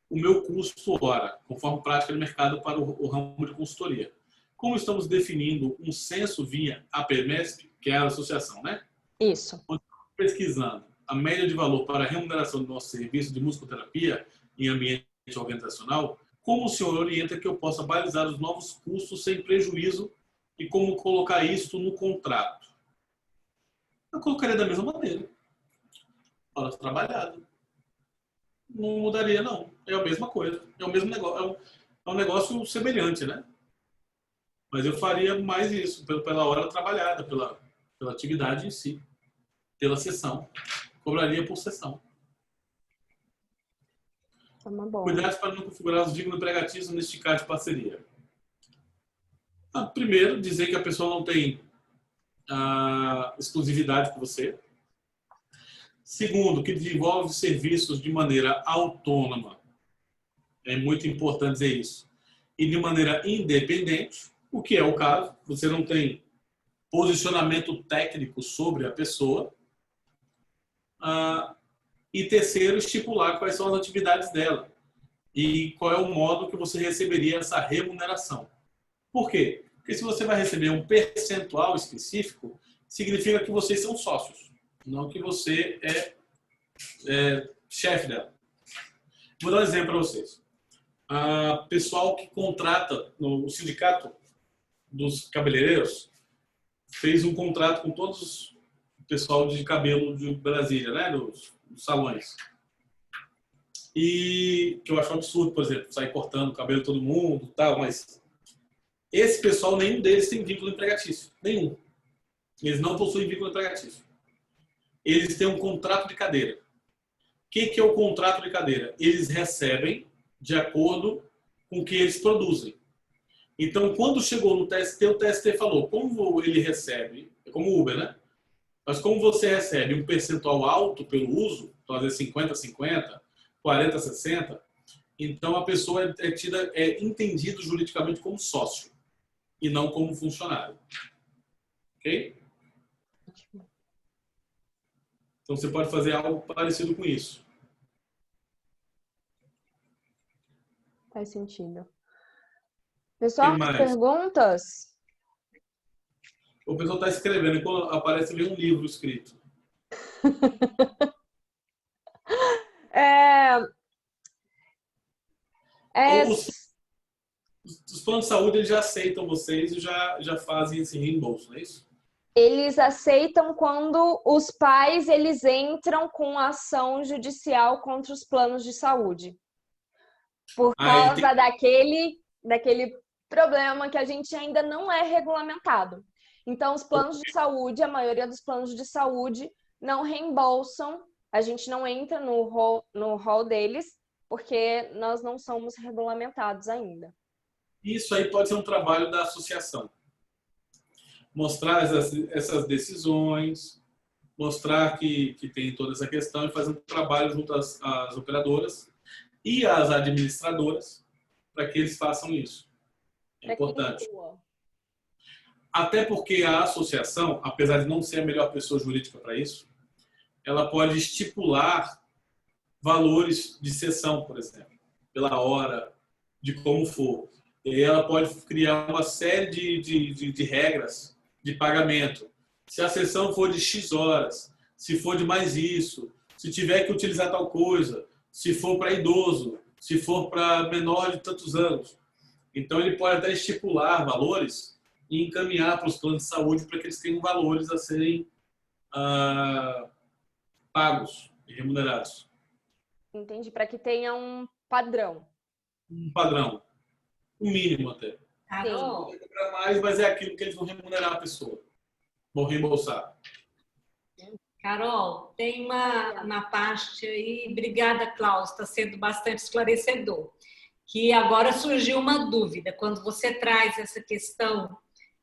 o meu custo hora, conforme prática de mercado para o ramo de consultoria. Como estamos definindo um censo via APMESP, que é a associação, né? Isso. Pesquisando a média de valor para a remuneração do nosso serviço de musicoterapia em ambiente organizacional, como o senhor orienta que eu possa balizar os novos custos sem prejuízo e como colocar isso no contrato? Eu colocaria da mesma maneira. Hora trabalhada. Não mudaria, não. É a mesma coisa. É o mesmo negócio. É um negócio semelhante, né? Mas eu faria mais isso, pela hora trabalhada, pela atividade em si, pela sessão. Cobraria por sessão. É uma boa. Cuidados para não configurar os vínculos empregatícios neste caso de parceria. Primeiro, dizer que a pessoa não tem exclusividade com você. Segundo, que desenvolve serviços de maneira autônoma. É muito importante dizer isso. E de maneira independente, o que é o caso. Você não tem posicionamento técnico sobre a pessoa. E terceiro, estipular quais são as atividades dela e qual é o modo que você receberia essa remuneração. Por quê? Porque se você vai receber um percentual específico, significa que vocês são sócios, não que você é chefe dela. Vou dar um exemplo para vocês. Pessoal que contrata no sindicato dos cabeleireiros fez um contrato com todos o pessoal de cabelo de Brasília, né, dos salões. E que eu acho um absurdo, por exemplo, sair cortando o cabelo de todo mundo, tal, mas esse pessoal, nenhum deles tem vínculo empregatício. Nenhum. Eles não possuem vínculo empregatício. Eles têm um contrato de cadeira. O que é o contrato de cadeira? Eles recebem de acordo com o que eles produzem. Então, quando chegou no TST, o TST falou, como ele recebe, é como o Uber, né? Mas como você recebe um percentual alto pelo uso, então às vezes 50-50, 40-60, então a pessoa é entendido juridicamente como sócio e não como funcionário. Ok? Então você pode fazer algo parecido com isso. Faz sentido. Pessoal, mais perguntas? O pessoal está escrevendo e quando aparece ali um livro escrito. Os planos de saúde eles já aceitam vocês e já fazem esse reembolso, não é isso? Eles aceitam quando os pais eles entram com ação judicial contra os planos de saúde. Por causa daquele problema que a gente ainda não é regulamentado. Então, os planos de saúde, a maioria dos planos de saúde não reembolsam, a gente não entra no rol deles, porque nós não somos regulamentados ainda. Isso aí pode ser um trabalho da associação. mostrar essas decisões, mostrar que tem toda essa questão e fazer um trabalho junto às operadoras e às administradoras para que eles façam isso. É importante. Até porque a associação, apesar de não ser a melhor pessoa jurídica para isso, ela pode estipular valores de sessão, por exemplo, pela hora, de como for. E ela pode criar uma série de regras de pagamento. Se a sessão for de X horas, se for de mais isso, se tiver que utilizar tal coisa, se for para idoso, se for para menor de tantos anos. Então, ele pode até estipular valores e encaminhar para os planos de saúde para que eles tenham valores a serem pagos e remunerados. Entendi, para que tenha um padrão. Um padrão. Um mínimo até. Carol. Não vai cobrar mais, mas é aquilo que eles vão remunerar a pessoa. Vão reembolsar. Carol, tem uma parte aí, obrigada, Klaus, está sendo bastante esclarecedor, que agora surgiu uma dúvida, quando você traz essa questão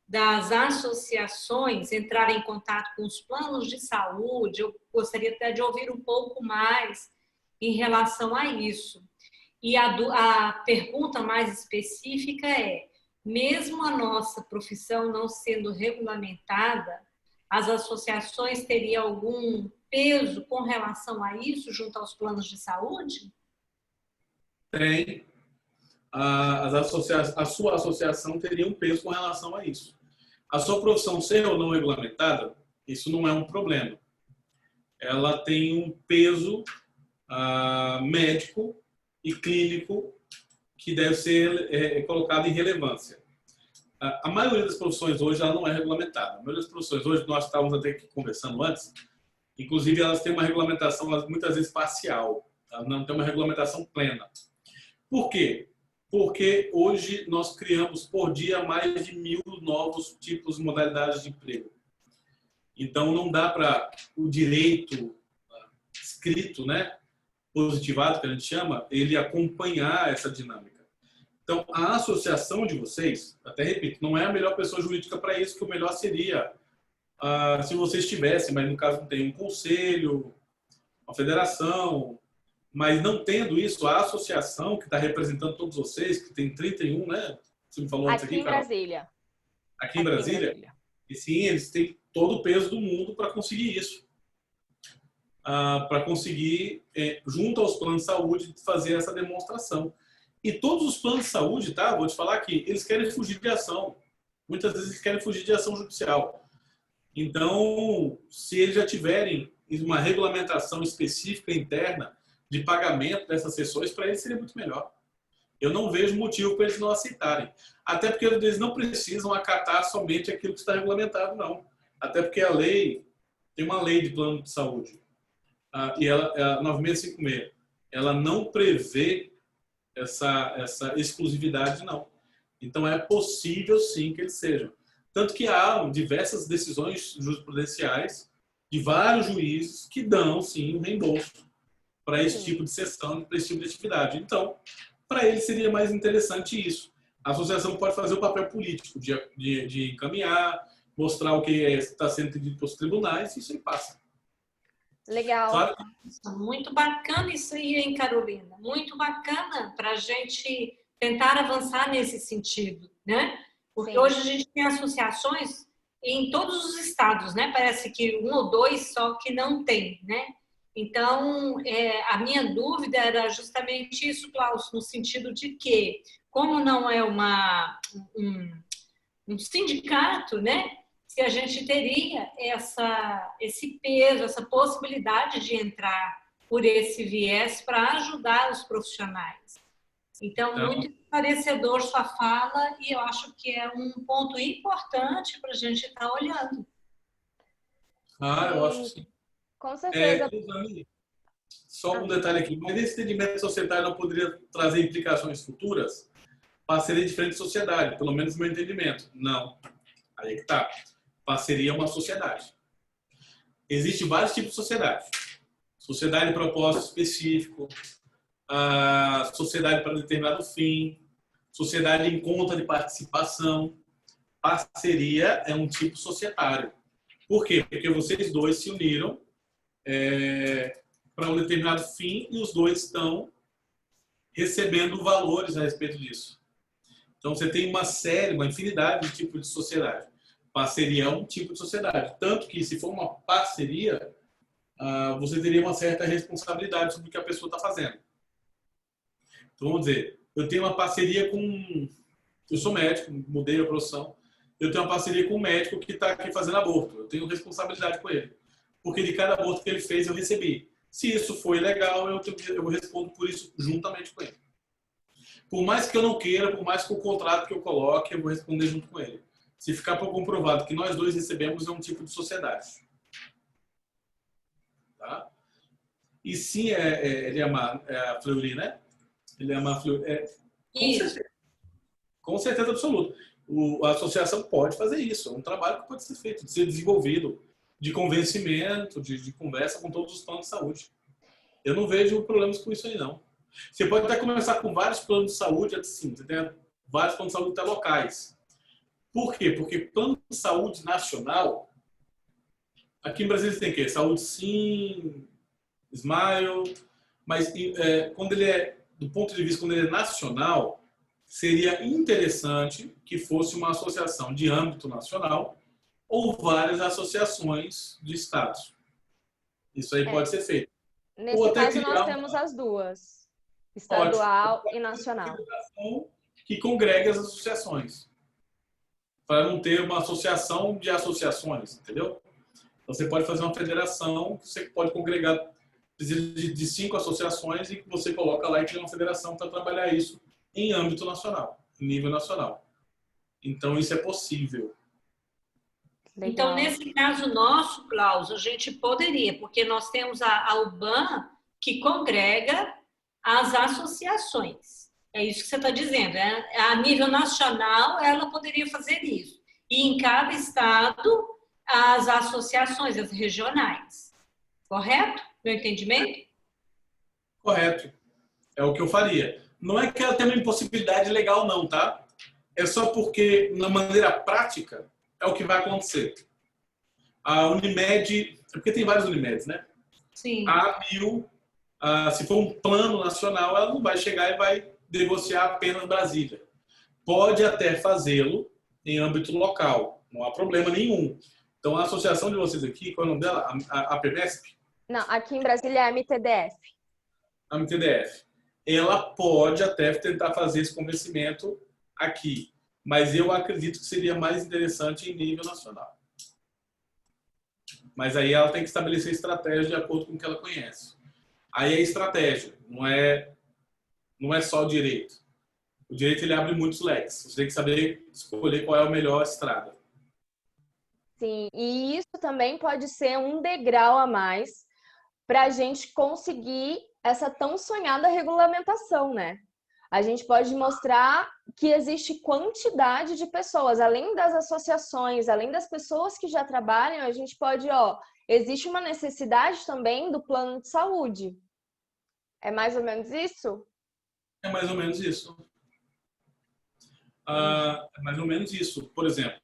das associações entrarem em contato com os planos de saúde, eu gostaria até de ouvir um pouco mais em relação a isso. E a pergunta mais específica é, mesmo a nossa profissão não sendo regulamentada, as associações teriam algum peso com relação a isso junto aos planos de saúde? Tem. A sua associação teria um peso com relação a isso. A sua profissão ser ou não regulamentada, isso não é um problema. Ela tem um peso médico e clínico que deve ser colocado em relevância. A maioria das profissões hoje ela não é regulamentada. A maioria das profissões hoje, nós estávamos até aqui conversando antes, inclusive elas têm uma regulamentação muitas vezes parcial, elas não têm uma regulamentação plena. Por quê? Porque hoje nós criamos por dia mais de 1.000 novos tipos e modalidades de emprego. Então não dá para o direito escrito, né, positivado que a gente chama, ele acompanhar essa dinâmica. Então, a associação de vocês, até repito, não é a melhor pessoa jurídica para isso, que o melhor seria se vocês tivessem, mas no caso não tem um conselho, uma federação, mas não tendo isso, a associação que está representando todos vocês, que tem 31, né? Você me falou antes aqui aqui, em Carol? Brasília. Aqui em Brasília? E sim, eles têm todo o peso do mundo para conseguir isso. Para conseguir, junto aos planos de saúde, fazer essa demonstração. E todos os planos de saúde, tá? Vou te falar aqui, eles querem fugir de ação. Muitas vezes eles querem fugir de ação judicial. Então, se eles já tiverem uma regulamentação específica interna de pagamento dessas sessões, para eles seria muito melhor. Eu não vejo motivo para eles não aceitarem. Até porque eles não precisam acatar somente aquilo que está regulamentado, não. Até porque a lei, tem uma lei de plano de saúde, e ela 9656, ela não prevê essa exclusividade, não. Então, é possível, sim, que eles sejam. Tanto que há diversas decisões jurisprudenciais de vários juízes que dão, sim, um reembolso para esse tipo de sessão, para esse tipo de atividade. Então, para eles seria mais interessante isso. A associação pode fazer o papel político de encaminhar, mostrar o que está sendo pedido para os tribunais, e isso aí passa. Legal. Claro. Muito bacana isso aí, hein, Carolina? Muito bacana para a gente tentar avançar nesse sentido, né? Porque Sim. hoje a gente tem associações em todos os estados, né? Parece que 1 ou 2 só que não tem, né? Então, a minha dúvida era justamente isso, Klaus, no sentido de que, como não é um sindicato, né? Se a gente teria esse peso, essa possibilidade de entrar por esse viés para ajudar os profissionais. Então, muito esclarecedor sua fala e eu acho que é um ponto importante para a gente estar olhando. Eu acho que sim. Com certeza. Só um detalhe aqui, mas esse entendimento societário não poderia trazer implicações futuras parceria de diferente sociedade, pelo menos no meu entendimento. Não. Aí é que tá. Parceria é uma sociedade. Existem vários tipos de sociedade. Sociedade de propósito específico, sociedade para determinado fim, sociedade em conta de participação. Parceria é um tipo societário. Por quê? Porque vocês dois se uniram para um determinado fim e os dois estão recebendo valores a respeito disso. Então, você tem uma infinidade de tipos de sociedade. Parceria é um tipo de sociedade. Tanto que, se for uma parceria, você teria uma certa responsabilidade sobre o que a pessoa está fazendo. Então, vamos dizer, eu tenho uma parceria com... Eu sou médico, mudei a profissão. Eu tenho uma parceria com um médico que está aqui fazendo aborto. Eu tenho responsabilidade com ele. Porque de cada aborto que ele fez, eu recebi. Se isso foi legal, eu respondo por isso juntamente com ele. Por mais que eu não queira, por mais que o contrato que eu coloque, eu vou responder junto com ele. Se ficar por comprovado que nós dois recebemos, é um tipo de sociedade. Tá? E sim, ele é a Fleury, né? Ele é uma Fleury. Com certeza absoluta. A associação pode fazer isso. É um trabalho que pode ser feito, de ser desenvolvido, de convencimento, de conversa com todos os planos de saúde. Eu não vejo problemas com isso aí, não. Você pode até começar com vários planos de saúde, assim, você tem vários planos de saúde até locais. Por quê? Porque plano de saúde nacional, aqui em Brasília tem o quê? Saúde Sim, Smile, mas quando ele do ponto de vista, quando ele é nacional, seria interessante que fosse uma associação de âmbito nacional ou várias associações de estados. Isso aí pode ser feito. Nesse caso, nós temos as duas, estadual e nacional. Que congregue as associações, para não ter uma associação de associações, entendeu? Então, você pode fazer uma federação, que você pode congregar de 5 associações e que você coloca lá e cria uma federação para trabalhar isso em âmbito nacional, em nível nacional. Então, isso é possível. Legal. Então, nesse caso nosso, Klaus, a gente poderia, porque nós temos a UBAN que congrega as associações. É isso que você está dizendo. Né? A nível nacional, ela poderia fazer isso. E em cada estado, as associações, as regionais. Correto? Meu entendimento? Correto. É o que eu faria. Não é que ela tem uma impossibilidade legal, não, tá? É só porque, na maneira prática, é o que vai acontecer. A Unimed, porque tem vários Unimeds, né? Sim. A ABIL, se for um plano nacional, ela não vai chegar e vai negociar apenas Brasília. Pode até fazê-lo em âmbito local, não há problema nenhum. Então, a associação de vocês aqui, qual é o nome dela? A PMESP? Não, aqui em Brasília é a MTDF. A MTDF. Ela pode até tentar fazer esse convencimento aqui, mas eu acredito que seria mais interessante em nível nacional. Mas aí ela tem que estabelecer estratégia de acordo com o que ela conhece. Aí é estratégia, não é só o direito. O direito ele abre muitos leques. Você tem que saber escolher qual é a melhor estrada. Sim, e isso também pode ser um degrau a mais para a gente conseguir essa tão sonhada regulamentação, né? A gente pode mostrar que existe quantidade de pessoas, além das associações, além das pessoas que já trabalham, a gente pode, existe uma necessidade também do plano de saúde. É mais ou menos isso? É mais ou menos isso. É mais ou menos isso. Por exemplo,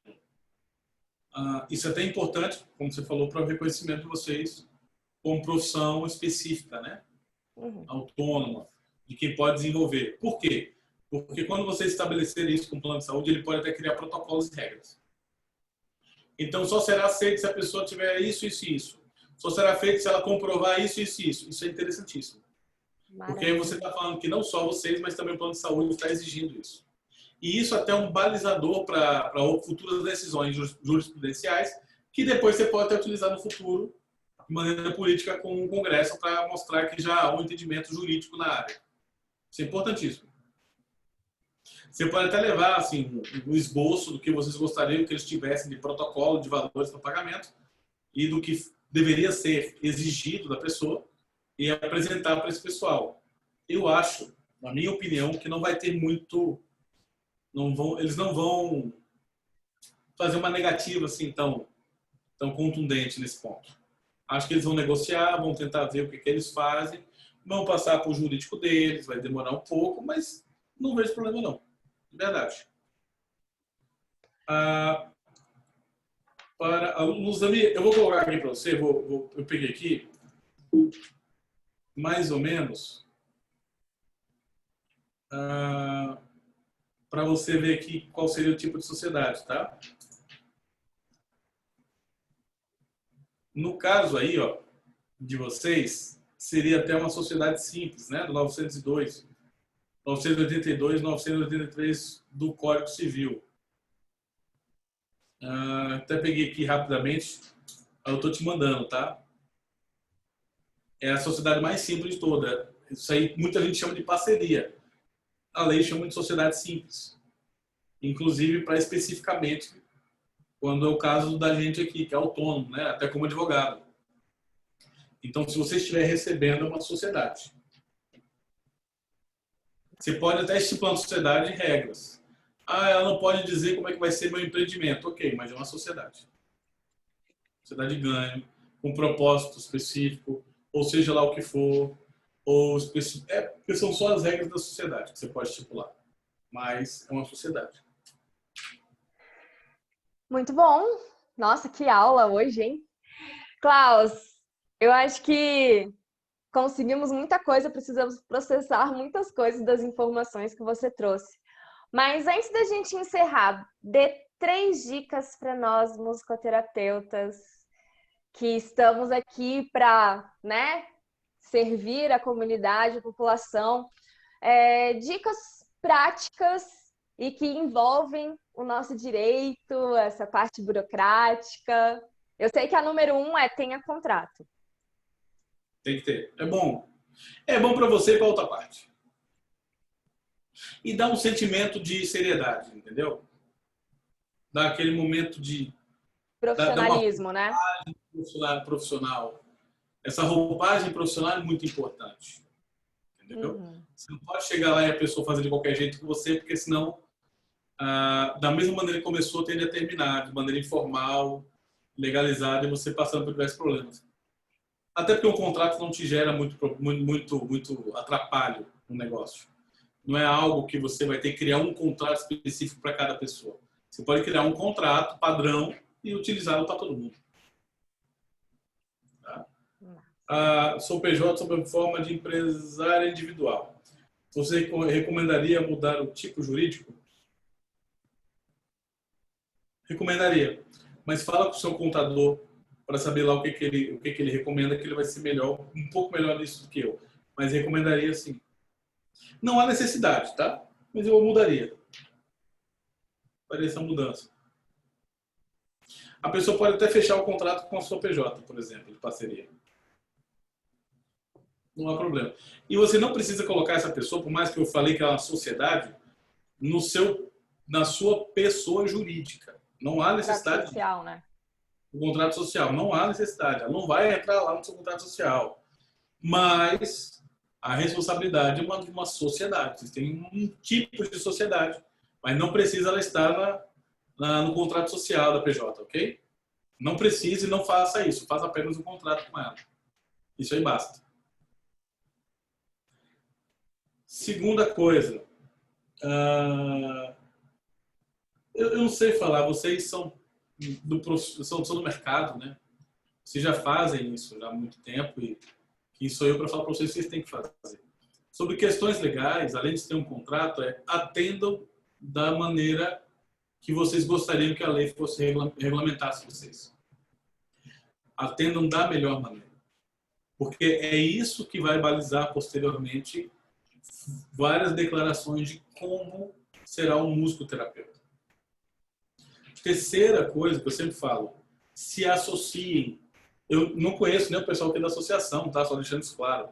isso é até importante, como você falou, para o reconhecimento de vocês como profissão específica, né? Autônoma, de quem pode desenvolver. Por quê? Porque quando você estabelecer isso com o plano de saúde, ele pode até criar protocolos e regras. Então, só será aceito se a pessoa tiver isso, isso e isso. Só será feito se ela comprovar isso, isso e isso. Isso é interessantíssimo. Maravilha. Porque aí você está falando que não só vocês, mas também o plano de saúde está exigindo isso. E isso até é um balizador para futuras decisões jurisprudenciais, que depois você pode até utilizar no futuro de maneira política com o Congresso para mostrar que já há um entendimento jurídico na área. Isso é importantíssimo. Você pode até levar assim, um esboço do que vocês gostariam que eles tivessem de protocolo de valores para pagamento e do que deveria ser exigido da pessoa e apresentar para esse pessoal. Eu acho, na minha opinião, que não vai ter muito... eles não vão fazer uma negativa assim tão contundente nesse ponto. Acho que eles vão negociar, vão tentar ver o que eles fazem, vão passar para o jurídico deles, vai demorar um pouco, mas não vejo problema não, de verdade. Ah, para alunos ali, eu vou colocar aqui para você, eu peguei aqui, mais ou menos, para você ver aqui qual seria o tipo de sociedade, tá? No caso aí, ó, de vocês, seria até uma sociedade simples, né? Do 902, 982, 983 do Código Civil. Até peguei aqui rapidamente, eu estou te mandando, tá? É a sociedade mais simples de toda. Isso aí muita gente chama de parceria. A lei chama de sociedade simples. Inclusive para especificamente quando é o caso da gente aqui, que é autônomo, né? Até como advogado. Então, se você estiver recebendo, é uma sociedade. Você pode até estipular na sociedade regras. Ela não pode dizer como é que vai ser meu empreendimento. Ok, mas é uma sociedade. Sociedade de ganho, com propósito específico, ou seja lá o que for, porque são só as regras da sociedade que você pode estipular. Mas é uma sociedade. Muito bom. Nossa, que aula hoje, hein? Klaus, eu acho que conseguimos muita coisa, precisamos processar muitas coisas das informações que você trouxe. Mas antes da gente encerrar, dê 3 dicas para nós, musicoterapeutas, que estamos aqui para, né, servir a comunidade, a população. Dicas práticas e que envolvem o nosso direito, essa parte burocrática. Eu sei que a número 1 é tenha contrato. Tem que ter. É bom. É bom para você e para outra parte. E dá um sentimento de seriedade, entendeu? Dá aquele momento de... Profissionalismo, né? Profissional. Essa roupagem profissional é muito importante. Entendeu? Você não pode chegar lá e a pessoa fazer de qualquer jeito com você, porque senão, da mesma maneira que começou, tende a terminar, de maneira informal, legalizada, e você passando por diversos problemas. Até porque o contrato não te gera muito atrapalho no negócio. Não é algo que você vai ter que criar um contrato específico para cada pessoa. Você pode criar um contrato padrão e utilizá-lo para todo mundo. Tá? Sou PJ sob forma de empresário individual. Você recomendaria mudar o tipo jurídico? Recomendaria. Mas fala com o seu contador para saber lá o que ele recomenda, que ele vai ser melhor, um pouco melhor nisso do que eu. Mas recomendaria sim. Não há necessidade, tá? Mas eu mudaria. Faria essa mudança. A pessoa pode até fechar o contrato com a sua PJ, por exemplo, de parceria. Não há problema. E você não precisa colocar essa pessoa, por mais que eu falei que é uma sociedade, na sua pessoa jurídica. Não há necessidade. Contrato social, né? O contrato social. Não há necessidade. Ela não vai entrar lá no seu contrato social. Mas a responsabilidade é uma sociedade. Vocês têm um tipo de sociedade. Mas não precisa ela estar no contrato social da PJ, ok? Não precise e não faça isso. Faça apenas um contrato com ela. Isso aí basta. Segunda coisa. Eu não sei falar. Vocês são do mercado, né? Vocês já fazem isso já há muito tempo e quem sou eu para falar para vocês o que vocês têm que fazer. Sobre questões legais, além de ter um contrato, atendam da maneira que vocês gostariam que a lei fosse regulamentasse vocês. Atendam da melhor maneira. Porque é isso que vai balizar posteriormente várias declarações de como será um musicoterapeuta. Terceira coisa que eu sempre falo, se associem. Eu não conheço nem o pessoal aqui da associação, tá? Só deixando isso claro.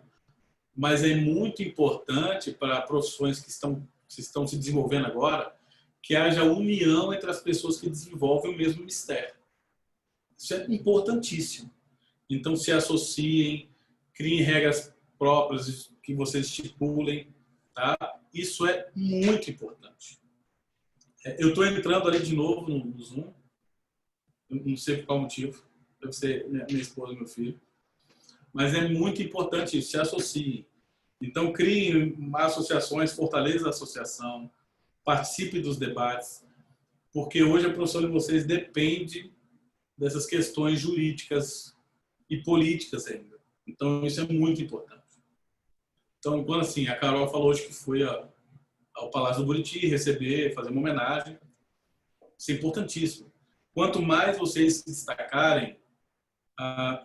Mas é muito importante para profissões que estão se desenvolvendo agora, que haja união entre as pessoas que desenvolvem o mesmo mistério. Isso é importantíssimo. Então, se associem, criem regras próprias que vocês estipulem, tá? Isso é muito importante. Eu estou entrando ali de novo no Zoom, eu não sei por qual motivo, deve ser minha esposa e meu filho, mas é muito importante isso, se associem. Então, criem associações, fortaleçam a associação, participe dos debates, porque hoje a profissão de vocês depende dessas questões jurídicas e políticas ainda. Então, isso é muito importante. Então, quando assim, a Carol falou hoje que foi ao Palácio do Buriti receber, fazer uma homenagem, isso é importantíssimo. Quanto mais vocês se destacarem,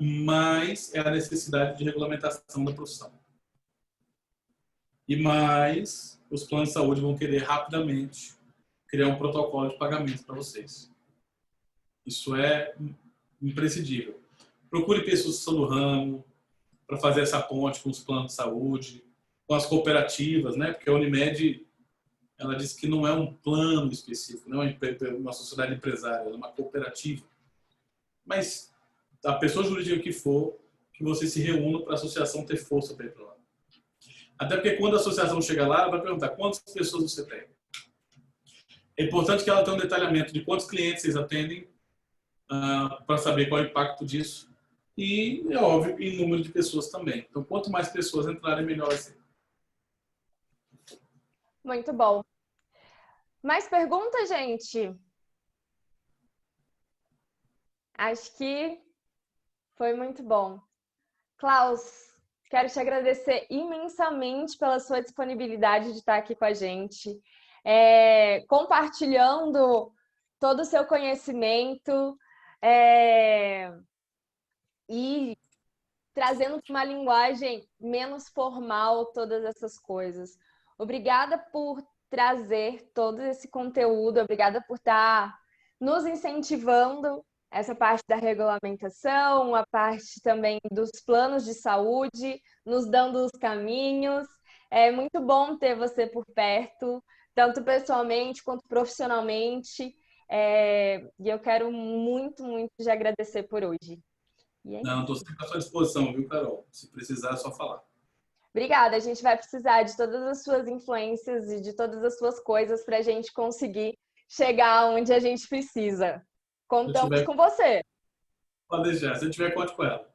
mais é a necessidade de regulamentação da profissão. E mais os planos de saúde vão querer rapidamente criar um protocolo de pagamento para vocês. Isso é imprescindível. Procure pessoas que são do ramo para fazer essa ponte com os planos de saúde, com as cooperativas, né? Porque a Unimed, ela diz que não é um plano específico, não é uma sociedade empresária, é uma cooperativa. Mas a pessoa jurídica que for, que você se reúna para a associação ter força para ir para lá. Até porque quando a associação chega lá, ela vai perguntar quantas pessoas você tem. É importante que ela tenha um detalhamento de quantos clientes vocês atendem, para saber qual é o impacto disso. E, é óbvio, em número de pessoas também. Então, quanto mais pessoas entrarem, melhor vai ser. Muito bom. Mais perguntas, gente? Acho que foi muito bom. Klaus, quero te agradecer imensamente pela sua disponibilidade de estar aqui com a gente, compartilhando todo o seu conhecimento e trazendo uma linguagem menos formal todas essas coisas. Obrigada por trazer todo esse conteúdo, obrigada por estar nos incentivando essa parte da regulamentação, a parte também dos planos de saúde, nos dando os caminhos. É muito bom ter você por perto, tanto pessoalmente quanto profissionalmente. E eu quero muito, muito te agradecer por hoje. Não, estou sempre à sua disposição, viu, Carol? Se precisar, é só falar. Obrigada, a gente vai precisar de todas as suas influências e de todas as suas coisas para a gente conseguir chegar onde a gente precisa. Contamos com você. Pode deixar, se eu tiver, conte com ela.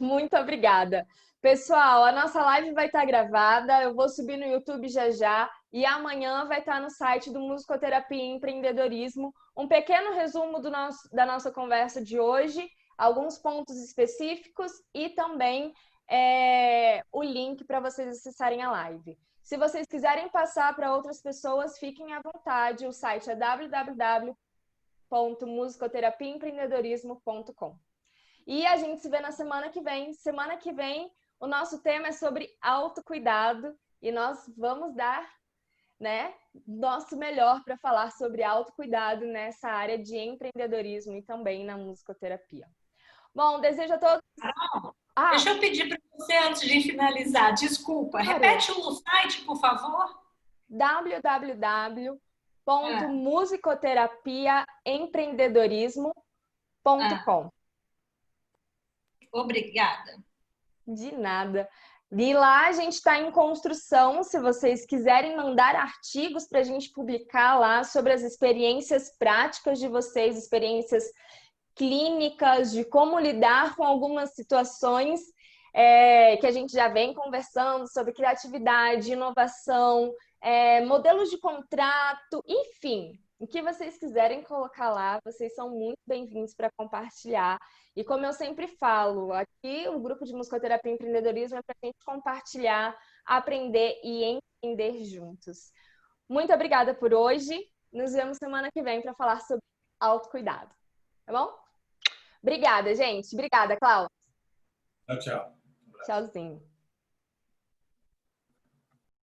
Muito obrigada. Pessoal, a nossa live vai estar gravada, eu vou subir no YouTube já já e amanhã vai estar no site do Musicoterapia e Empreendedorismo um pequeno resumo da nossa conversa de hoje, alguns pontos específicos e também o link para vocês acessarem a live. Se vocês quiserem passar para outras pessoas, fiquem à vontade. O site é www.musicoterapiaempreendedorismo.com. E a gente se vê na semana que vem. Semana que vem, o nosso tema é sobre autocuidado e nós vamos dar, nosso melhor para falar sobre autocuidado nessa área de empreendedorismo e também na musicoterapia. Bom, desejo a todos... Deixa eu pedir para você, antes de finalizar, desculpa, repete o site, por favor. www.musicoterapiaempreendedorismo.com. Obrigada. De nada. E lá a gente está em construção, se vocês quiserem mandar artigos para a gente publicar lá sobre as experiências práticas de vocês, experiências clínicas, de como lidar com algumas situações que a gente já vem conversando sobre criatividade, inovação, modelos de contrato, enfim, o que vocês quiserem colocar lá, vocês são muito bem-vindos para compartilhar. E como eu sempre falo, aqui o grupo de Musicoterapia e Empreendedorismo é para a gente compartilhar, aprender e empreender juntos. Muito obrigada por hoje. Nos vemos semana que vem para falar sobre autocuidado. Tá bom? Obrigada, gente. Obrigada, Klaus. Tchau, tchau. Tchauzinho.